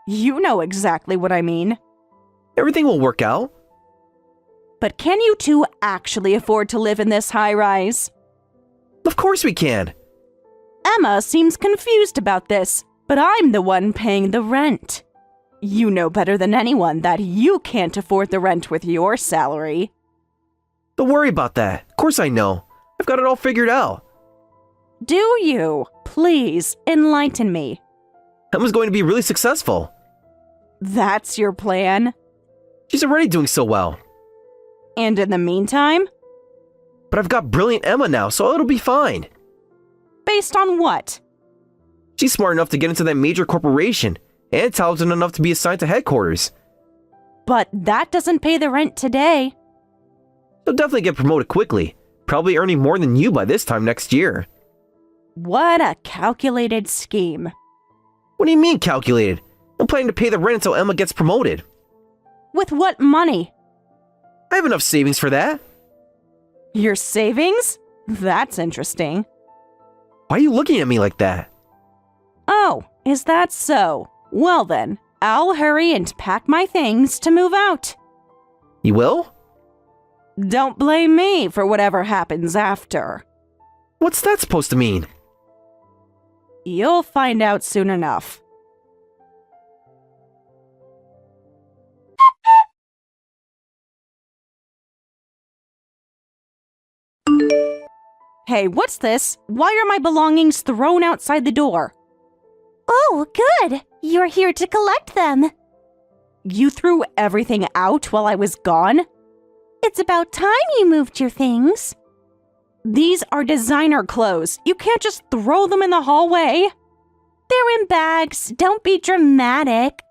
You know exactly what I mean. Everything will work out. But can you two actually afford to live in this high-rise? Of course we can. Emma seems confused about this, but I'm the one paying the rent. You know better than anyone that you can't afford the rent with your salary. Don't worry about that. Of course I know. I've got it all figured out. Do you? Please, enlighten me. Emma's going to be really successful. That's your plan? She's already doing so well. And in the meantime? But I've got brilliant Emma now, so it'll be fine. Based on what? She's smart enough to get into that major corporation, and talented enough to be assigned to headquarters. But that doesn't pay the rent today. She'll definitely get promoted quickly, probably earning more than you by this time next year. What a calculated scheme. What do you mean calculated? I'm planning to pay the rent until Emma gets promoted. With what money? I have enough savings for that. Your savings? That's interesting. Why are you looking at me like that? Oh, is that so? Well then, I'll hurry and pack my things to move out. You will? Don't blame me for whatever happens after. What's that supposed to mean? You'll find out soon enough. Hey, what's this? Why are my belongings thrown outside the door? Oh, good. You're here to collect them. You threw everything out while I was gone? It's about time you moved your things. These are designer clothes. You can't just throw them in the hallway. They're in bags. Don't be dramatic.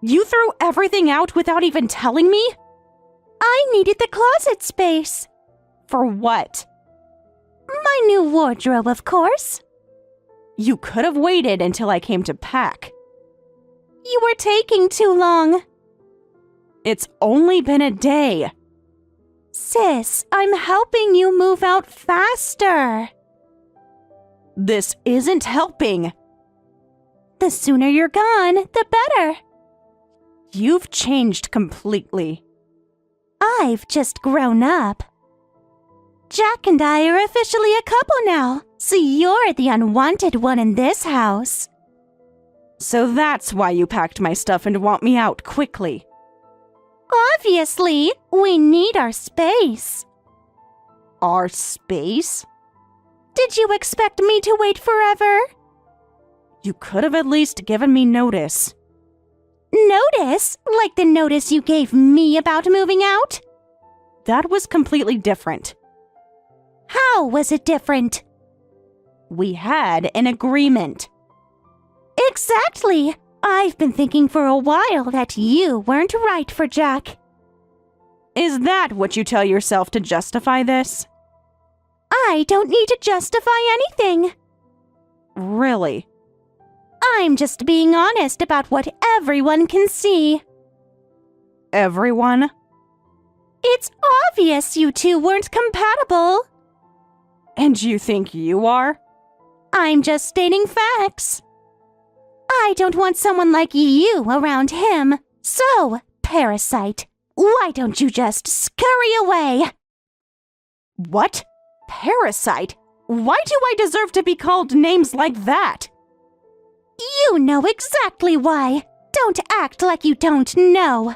You threw everything out without even telling me? I needed the closet space. For what? My new wardrobe, of course. You could have waited until I came to pack. You were taking too long. It's only been a day. Sis, I'm helping you move out faster. This isn't helping. The sooner you're gone, the better. You've changed completely. I've just grown up. Jack and I are officially a couple now, so you're the unwanted one in this house. So that's why you packed my stuff and want me out quickly. Obviously, we need our space. Our space? Did you expect me to wait forever? You could have at least given me notice. Notice? Like the notice you gave me about moving out? That was completely different. How was it different? We had an agreement. Exactly. I've been thinking for a while that you weren't right for Jack. Is that what you tell yourself to justify this? I don't need to justify anything. Really? I'm just being honest about what everyone can see. Everyone? It's obvious you two weren't compatible. And you think you are? I'm just stating facts. I don't want someone like you around him. So, parasite, why don't you just scurry away? What? Parasite? Why do I deserve to be called names like that? You know exactly why. Don't act like you don't know.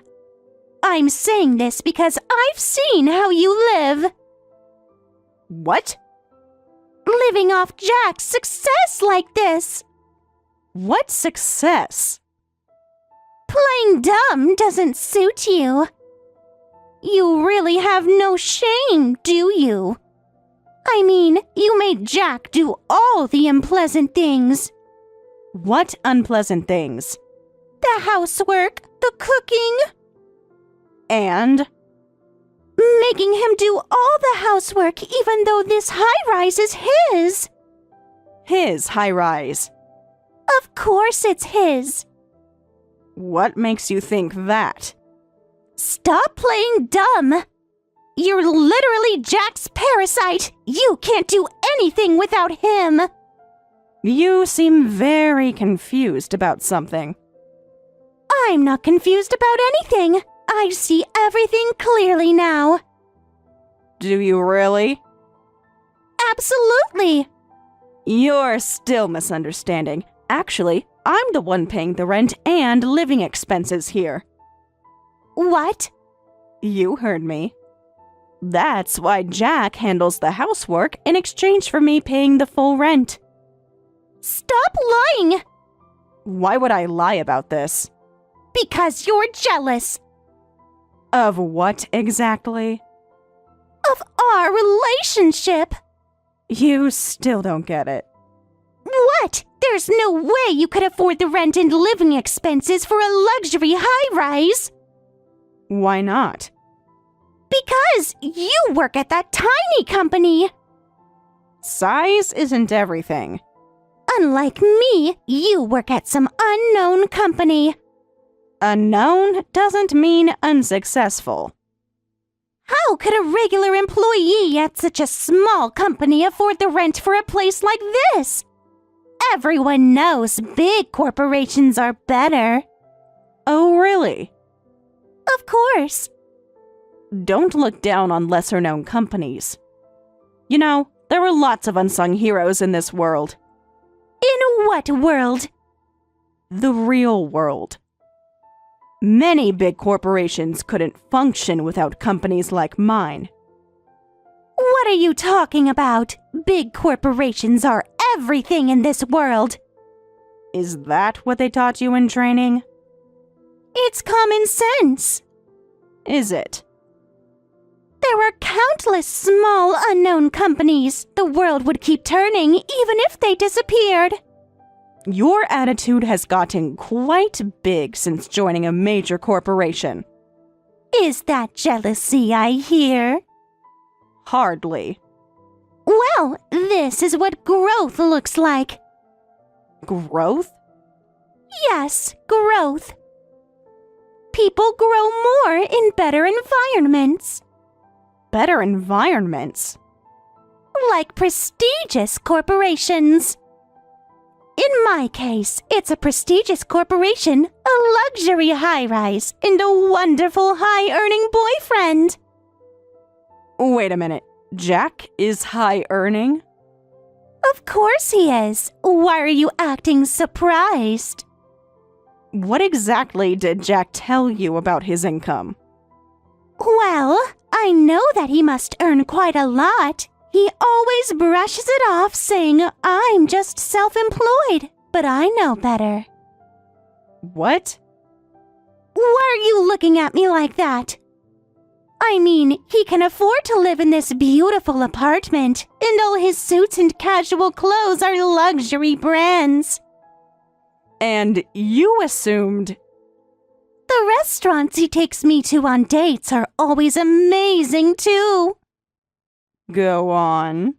I'm saying this because I've seen how you live. What? Living off Jack's success like this. What success? Playing dumb doesn't suit you. You really have no shame, do you? I mean, you made Jack do all the unpleasant things. What unpleasant things? The housework, the cooking. And? Making him do all the housework even though this high-rise is his. His high-rise. Of course it's his. What makes you think that? Stop playing dumb. You're literally Jack's parasite. You can't do anything without him. You seem very confused about something. I'm not confused about anything. I see everything clearly now. Do you really? Absolutely. You're still misunderstanding. Actually, I'm the one paying the rent and living expenses here. What? You heard me. That's why Jack handles the housework in exchange for me paying the full rent. Stop lying! Why would I lie about this? Because you're jealous. Of what exactly? Of our relationship. You still don't get it. What? There's no way you could afford the rent and living expenses for a luxury high-rise. Why not? Because you work at that tiny company. Size isn't everything. Unlike me, you work at some unknown company. Unknown doesn't mean unsuccessful. How could a regular employee at such a small company afford the rent for a place like this? Everyone knows big corporations are better. Oh, really? Of course. Don't look down on lesser-known companies. You know, there are lots of unsung heroes in this world. In what world? The real world. Many big corporations couldn't function without companies like mine. What are you talking about? Big corporations are everything in this world. Is that what they taught you in training? It's common sense. Is it? There are countless small unknown companies. The world would keep turning even if they disappeared. Your attitude has gotten quite big since joining a major corporation. Is that jealousy I hear? Hardly. Well, this is what growth looks like. Growth? Yes, growth. People grow more in better environments. Better environments? Like prestigious corporations. In my case, it's a prestigious corporation, a luxury high-rise, and a wonderful high-earning boyfriend. Wait a minute. Jack is high-earning? Of course he is. Why are you acting surprised? What exactly did Jack tell you about his income? Well, I know that he must earn quite a lot. He always brushes it off saying, I'm just self-employed, but I know better. What? Why are you looking at me like that? I mean, he can afford to live in this beautiful apartment, and all his suits and casual clothes are luxury brands. And you assumed... The restaurants he takes me to on dates are always amazing, too. Go on.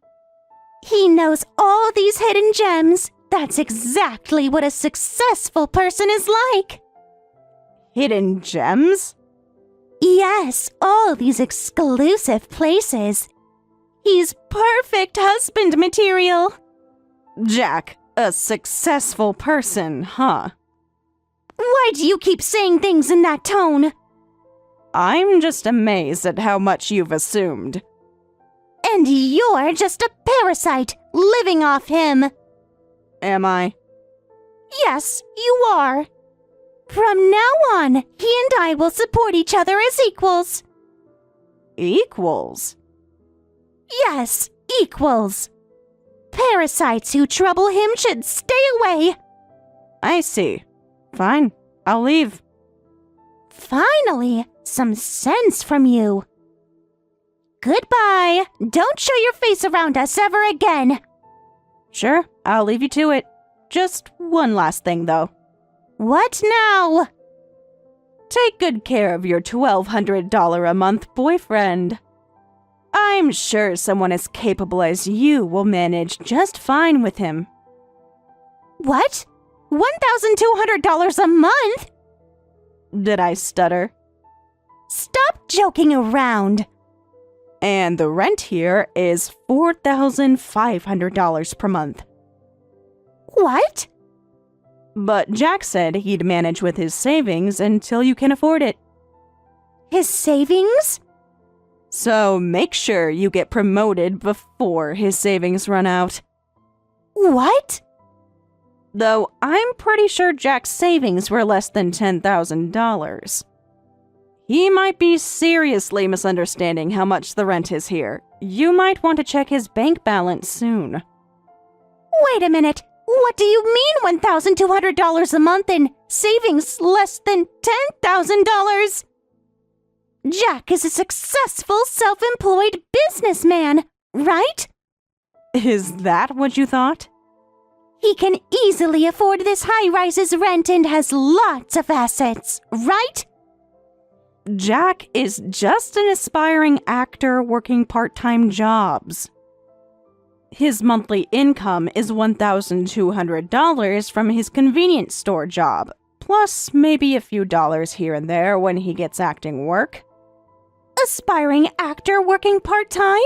He knows all these hidden gems. That's exactly what a successful person is like. Hidden gems? Yes, all these exclusive places. He's perfect husband material. Jack, a successful person, huh? Why do you keep saying things in that tone? I'm just amazed at how much you've assumed. And you're just a parasite living off him. Am I? Yes, you are. From now on, he and I will support each other as equals. Equals? Yes, equals. Parasites who trouble him should stay away. I see. Fine, I'll leave. Finally, some sense from you. Goodbye. Don't show your face around us ever again. Sure, I'll leave you to it. Just one last thing, though. What now? Take good care of your $1,200 a month boyfriend. I'm sure someone as capable as you will manage just fine with him. What? $1,200 a month? Did I stutter? Stop joking around. And the rent here is $4,500 per month. What? But Jack said he'd manage with his savings until you can afford it. His savings? So make sure you get promoted before his savings run out. What? Though I'm pretty sure Jack's savings were less than $10,000. He might be seriously misunderstanding how much the rent is here. You might want to check his bank balance soon. Wait a minute. What do you mean $1,200 a month in savings less than $10,000? Jack is a successful self-employed businessman, right? Is that what you thought? He can easily afford this high-rise's rent and has lots of assets, right? Jack is just an aspiring actor working part-time jobs. His monthly income is $1,200 from his convenience store job, plus maybe a few dollars here and there when he gets acting work. Aspiring actor working part-time?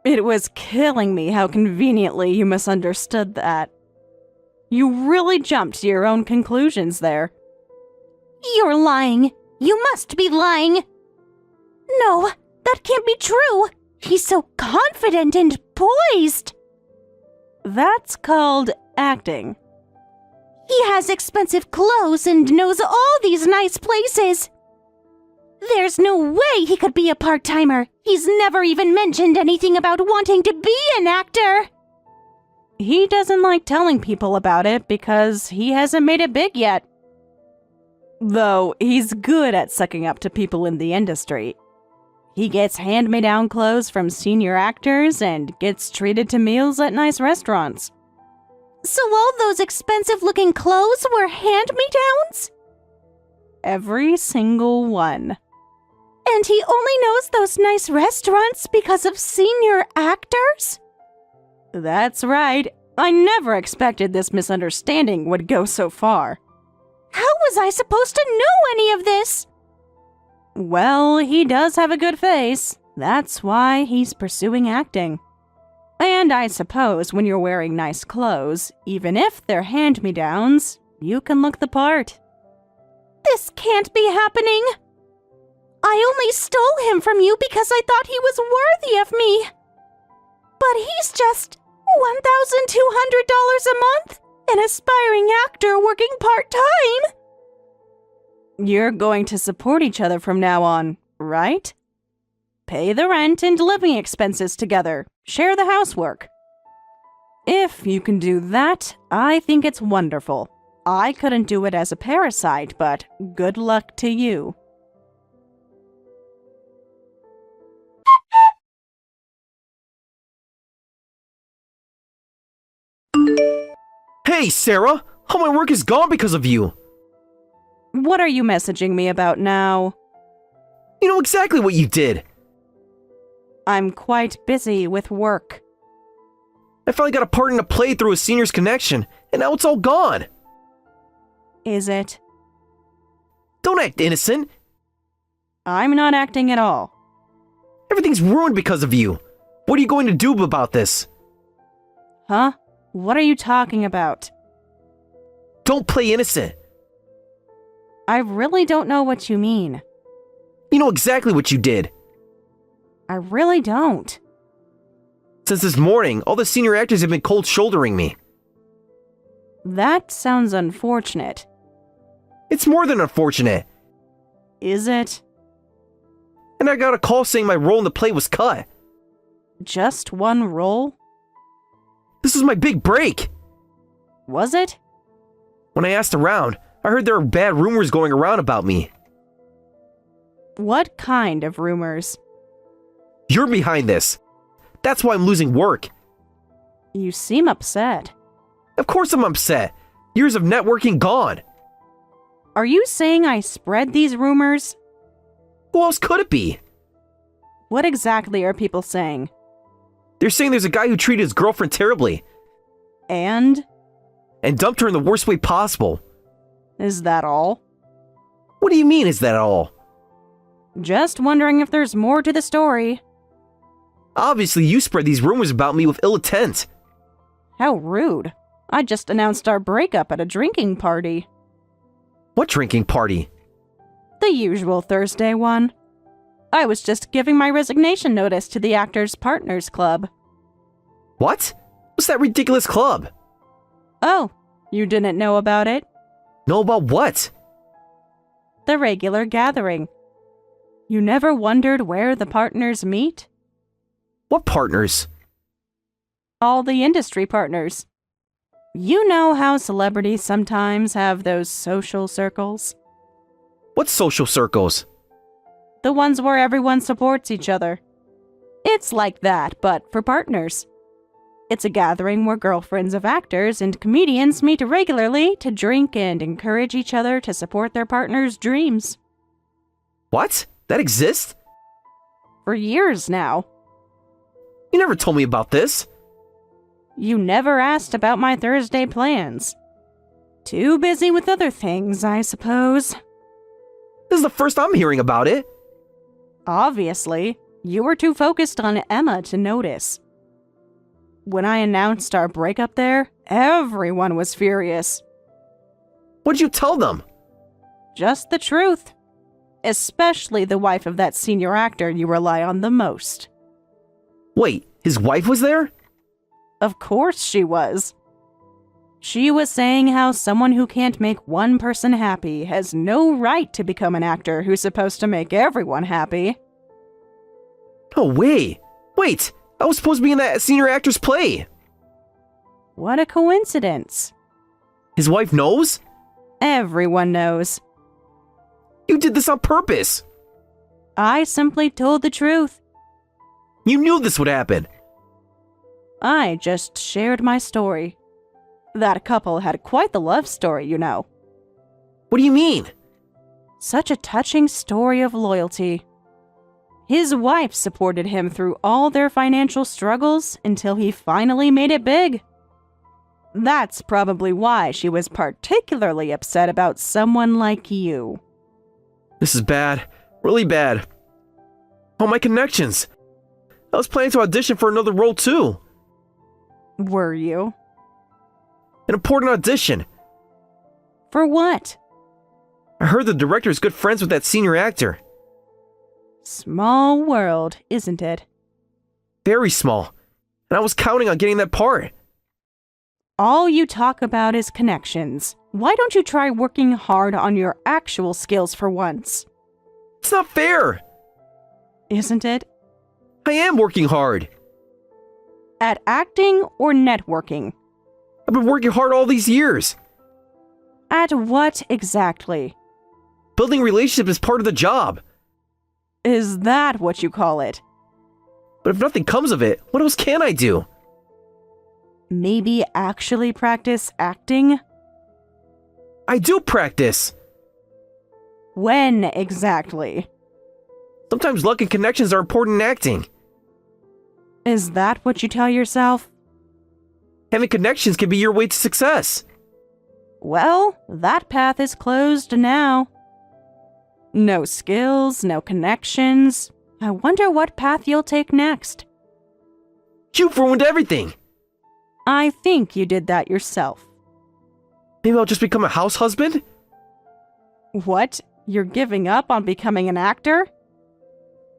It was killing me how conveniently you misunderstood that. You really jumped to your own conclusions there. You're lying. You must be lying. No, that can't be true. He's so confident and poised. That's called acting. He has expensive clothes and knows all these nice places. There's no way he could be a part-timer. He's never even mentioned anything about wanting to be an actor. He doesn't like telling people about it because he hasn't made it big yet. Though he's good at sucking up to people in the industry. He gets hand-me-down clothes from senior actors and gets treated to meals at nice restaurants. So all those expensive-looking clothes were hand-me-downs? Every single one. And he only knows those nice restaurants because of senior actors? That's right. I never expected this misunderstanding would go so far. How was I supposed to know any of this? Well, he does have a good face. That's why he's pursuing acting. And I suppose when you're wearing nice clothes, even if they're hand-me-downs, you can look the part. This can't be happening. I only stole him from you because I thought he was worthy of me. But he's just $1,200 a month, an aspiring actor working part-time. You're going to support each other from now on, right? Pay the rent and living expenses together. Share the housework. If you can do that, I think it's wonderful. I couldn't do it as a parasite, but good luck to you. Hey, Sarah! All my work is gone because of you! What are you messaging me about now? You know exactly what you did! I'm quite busy with work. I finally got a part in a play through a senior's connection, and now it's all gone! Is it? Don't act innocent! I'm not acting at all. Everything's ruined because of you! What are you going to do about this? Huh? What are you talking about? Don't play innocent! I really don't know what you mean. You know exactly what you did! I really don't. Since this morning, all the senior actors have been cold-shouldering me. That sounds unfortunate. It's more than unfortunate. Is it? And I got a call saying my role in the play was cut. Just one role? This was my big break. Was it? When I asked around, I heard there were bad rumors going around about me. What kind of rumors? You're behind this. That's why I'm losing work. You seem upset. Of course I'm upset. Years of networking gone. Are you saying I spread these rumors? Who else could it be? What exactly are people saying? They're saying there's a guy who treated his girlfriend terribly And? dumped her in the worst way possible. Is that all? What do you mean, is that all? Just wondering if there's more to the story. Obviously, you spread these rumors about me with ill intent. How rude. I just announced our breakup at a drinking party. What drinking party? The usual Thursday one. I was just giving my resignation notice to the Actors Partners Club. What? What's that ridiculous club? Oh, you didn't know about it? Know about what? The regular gathering. You never wondered where the partners meet? What partners? All the industry partners. You know how celebrities sometimes have those social circles? What social circles? The ones where everyone supports each other. It's like that, but for partners. It's a gathering where girlfriends of actors and comedians meet regularly to drink and encourage each other to support their partner's dreams. What? That exists? For years now. You never told me about this. You never asked about my Thursday plans. Too busy with other things, I suppose. This is the first I'm hearing about it. Obviously, you were too focused on Emma to notice. When I announced our breakup there, everyone was furious. What'd you tell them? Just the truth. Especially the wife of that senior actor you rely on the most. Wait, his wife was there? Of course she was. She was saying how someone who can't make one person happy has no right to become an actor who's supposed to make everyone happy. No way. Wait, I was supposed to be in that senior actor's play. What a coincidence. His wife knows? Everyone knows. You did this on purpose. I simply told the truth. You knew this would happen. I just shared my story. That couple had quite the love story, you know. What do you mean? Such a touching story of loyalty. His wife supported him through all their financial struggles until he finally made it big. That's probably why she was particularly upset about someone like you. This is bad. Really bad. All my connections. I was planning to audition for another role too. Were you? An important audition. For what? I heard the director is good friends with that senior actor. Small world, isn't it? Very small. And I was counting on getting that part. All you talk about is connections. Why don't you try working hard on your actual skills for once? It's not fair. Isn't it? I am working hard. At acting or networking? I've been working hard all these years. At what exactly? Building relationships is part of the job. Is that what you call it? But if nothing comes of it, what else can I do? Maybe actually practice acting? I do practice. When exactly? Sometimes luck and connections are important in acting. Is that what you tell yourself? Having connections can be your way to success. Well, that path is closed now. No skills, no connections. I wonder what path you'll take next. You've ruined everything. I think you did that yourself. Maybe I'll just become a house husband? What? You're giving up on becoming an actor?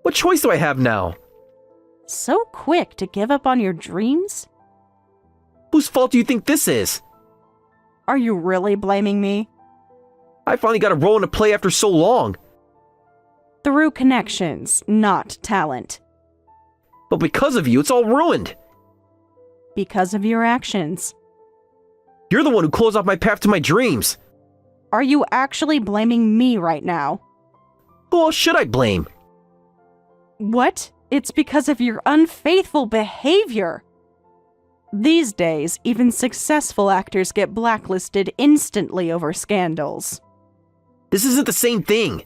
What choice do I have now? So quick to give up on your dreams? Whose fault do you think this is? Are you really blaming me? I finally got a role in a play after so long. Through connections, not talent. But because of you, it's all ruined. Because of your actions. You're the one who closed off my path to my dreams. Are you actually blaming me right now? Who else should I blame? What? It's because of your unfaithful behavior. These days, even successful actors get blacklisted instantly over scandals. This isn't the same thing.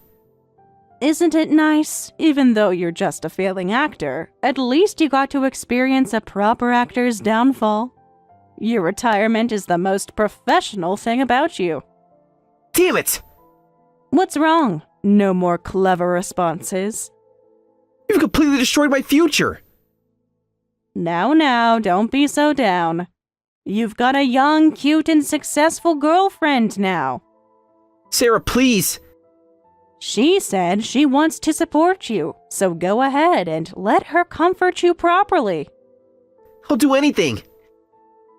Isn't it nice? Even though you're just a failing actor, at least you got to experience a proper actor's downfall. Your retirement is the most professional thing about you. Damn it! What's wrong? No more clever responses. You've completely destroyed my future. Now, don't be so down. You've got a young, cute, and successful girlfriend now. Sarah, please. She said she wants to support you, so go ahead and let her comfort you properly. I'll do anything.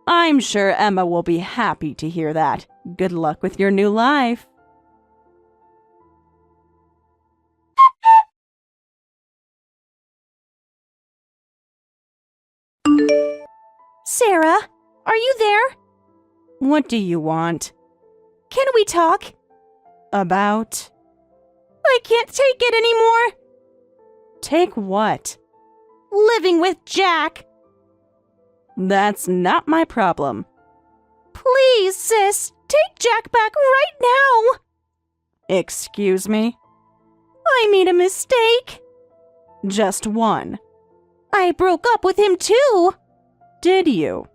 I'm sure Emma will be happy to hear that. Good luck with your new life. Sarah, are you there? What do you want? Can we talk? About? I can't take it anymore. Take what? Living with Jack. That's not my problem. Please, sis, take Jack back right now. Excuse me? I made a mistake. Just one. I broke up with him too. Did you?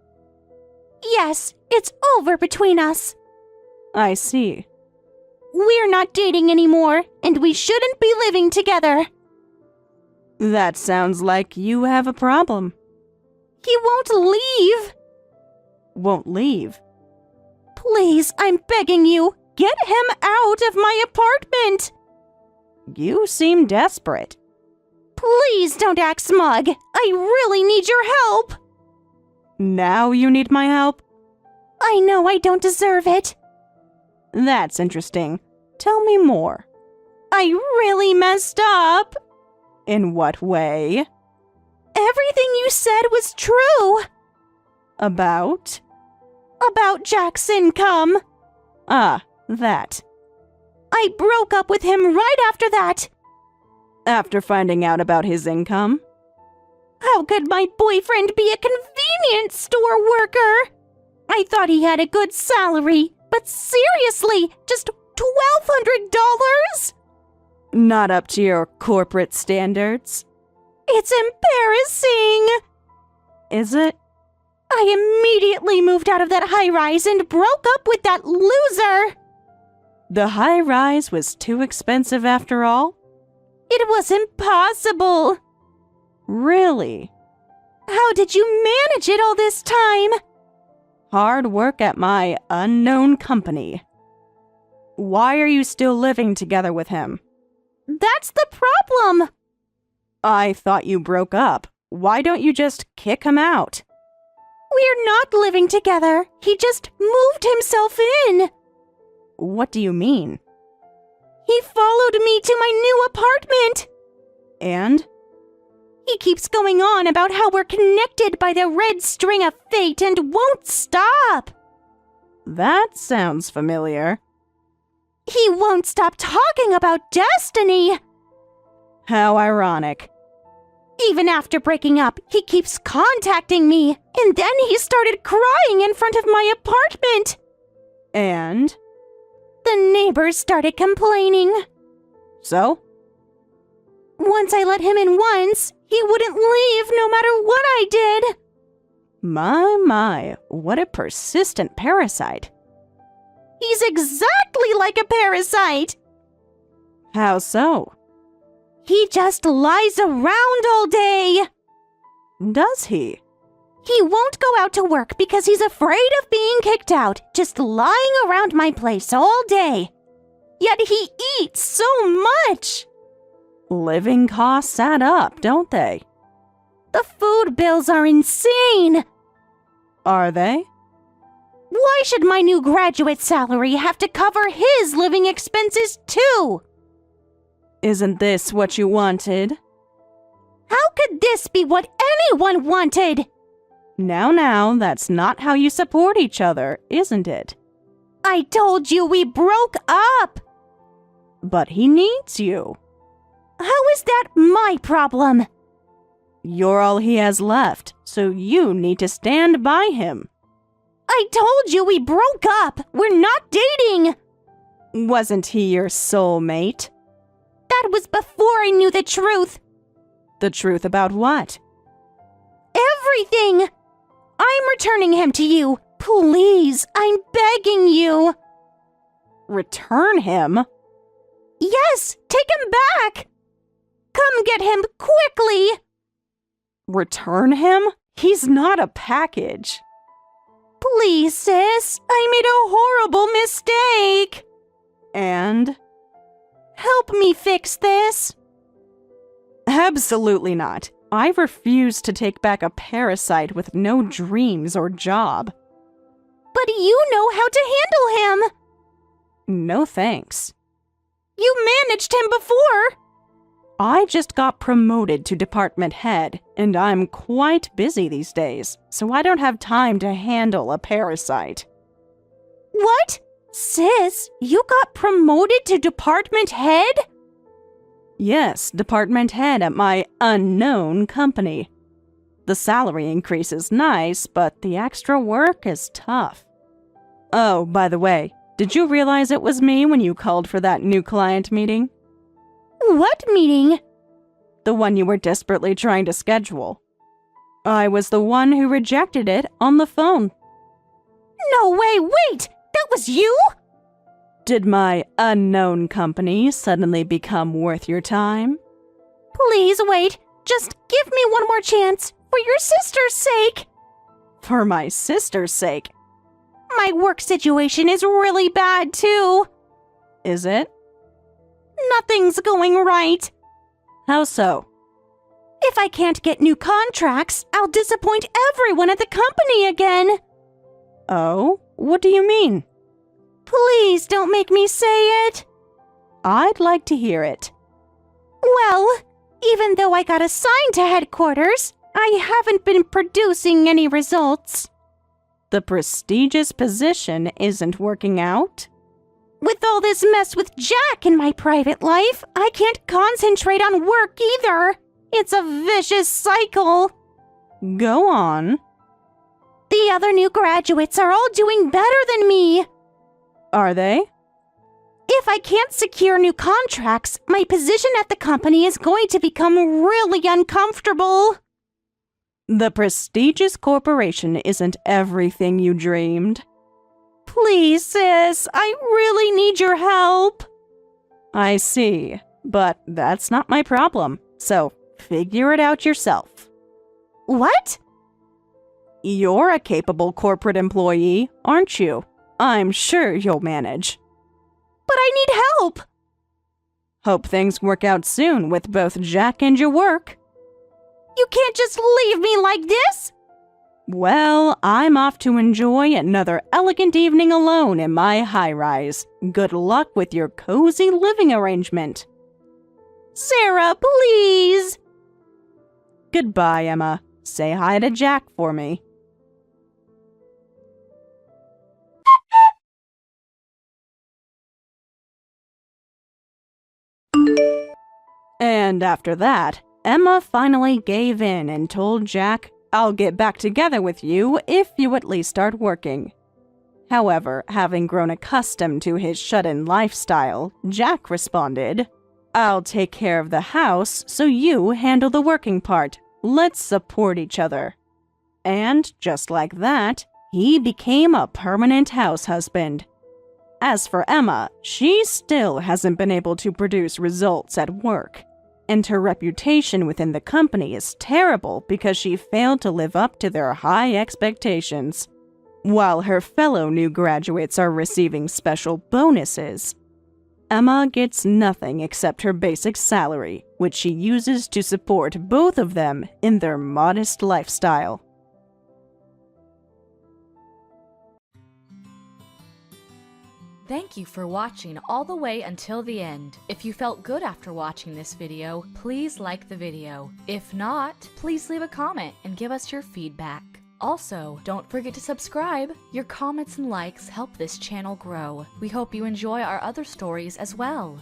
Yes, it's over between us. I see. We're not dating anymore, and we shouldn't be living together. That sounds like you have a problem. He won't leave. Won't leave? Please, I'm begging you, get him out of my apartment. You seem desperate. Please don't act smug. I really need your help. Now you need my help? I know I don't deserve it. That's interesting. Tell me more. I really messed up. In what way? Everything you said was true. About? About Jack's income. Ah, that. I broke up with him right after that. After finding out about his income? How could my boyfriend be a convenience store worker? I thought he had a good salary, but seriously, just $1,200? Not up to your corporate standards? It's embarrassing. Is it? I immediately moved out of that high-rise and broke up with that loser. The high-rise was too expensive after all? It was impossible. Really? How did you manage it all this time? Hard work at my unknown company. Why are you still living together with him? That's the problem. I thought you broke up. Why don't you just kick him out? We're not living together. He just moved himself in. What do you mean? He followed me to my new apartment. And? He keeps going on about how we're connected by the red string of fate and won't stop. That sounds familiar. He won't stop talking about destiny. How ironic. Even after breaking up, he keeps contacting me, and then he started crying in front of my apartment. And? The neighbors started complaining. So? Once I let him in once, he wouldn't leave no matter what I did. My, what a persistent parasite. He's exactly like a parasite. How so? He just lies around all day. Does he? He won't go out to work because he's afraid of being kicked out, just lying around my place all day. Yet he eats so much. Living costs add up, don't they? The food bills are insane. Are they? Why should my new graduate salary have to cover his living expenses too? Isn't this what you wanted? How could this be what anyone wanted? Now, that's not how you support each other, isn't it? I told you we broke up. But he needs you. How is that my problem? You're all he has left, so you need to stand by him. I told you we broke up. We're not dating. Wasn't he your soulmate? That was before I knew the truth. The truth about what? Everything. I'm returning him to you. Please, I'm begging you. Return him? Yes, take him back. Come get him quickly. Return him? He's not a package. Please, sis, I made a horrible mistake. And? Help me fix this. Absolutely not. I refuse to take back a parasite with no dreams or job. But you know how to handle him. No thanks. You managed him before. I just got promoted to department head, and I'm quite busy these days, so I don't have time to handle a parasite. What? Sis, you got promoted to department head? Yes, department head at my unknown company. The salary increase is nice, but the extra work is tough. Oh, by the way, did you realize it was me when you called for that new client meeting? What meeting? The one you were desperately trying to schedule. I was the one who rejected it on the phone. No way, wait! That was you? Did my unknown company suddenly become worth your time? Please wait. Just give me one more chance, for your sister's sake. For my sister's sake? My work situation is really bad, too. Is it? Nothing's going right. How so? If I can't get new contracts, I'll disappoint everyone at the company again. Oh? What do you mean? Please don't make me say it. I'd like to hear it. Well, even though I got assigned to headquarters, I haven't been producing any results. The prestigious position isn't working out? With all this mess with Jack in my private life, I can't concentrate on work either. It's a vicious cycle. Go on. The other new graduates are all doing better than me. Are they? If I can't secure new contracts, my position at the company is going to become really uncomfortable. The prestigious corporation isn't everything you dreamed. Please, sis, I really need your help. I see, but that's not my problem, so figure it out yourself. What? You're a capable corporate employee, aren't you? I'm sure you'll manage. But I need help. Hope things work out soon with both Jack and your work. You can't just leave me like this. Well, I'm off to enjoy another elegant evening alone in my high-rise. Good luck with your cozy living arrangement. Sarah, please. Goodbye, Emma. Say hi to Jack for me. And after that, Emma finally gave in and told Jack, "I'll get back together with you if you at least start working." However, having grown accustomed to his shut-in lifestyle, Jack responded, "I'll take care of the house, so you handle the working part. Let's support each other." And just like that, he became a permanent house husband. As for Emma, she still hasn't been able to produce results at work, and her reputation within the company is terrible because she failed to live up to their high expectations. While her fellow new graduates are receiving special bonuses, Emma gets nothing except her basic salary, which she uses to support both of them in their modest lifestyle. Thank you for watching all the way until the end. If you felt good after watching this video, please like the video. If not, please leave a comment and give us your feedback. Also, don't forget to subscribe. Your comments and likes help this channel grow. We hope you enjoy our other stories as well.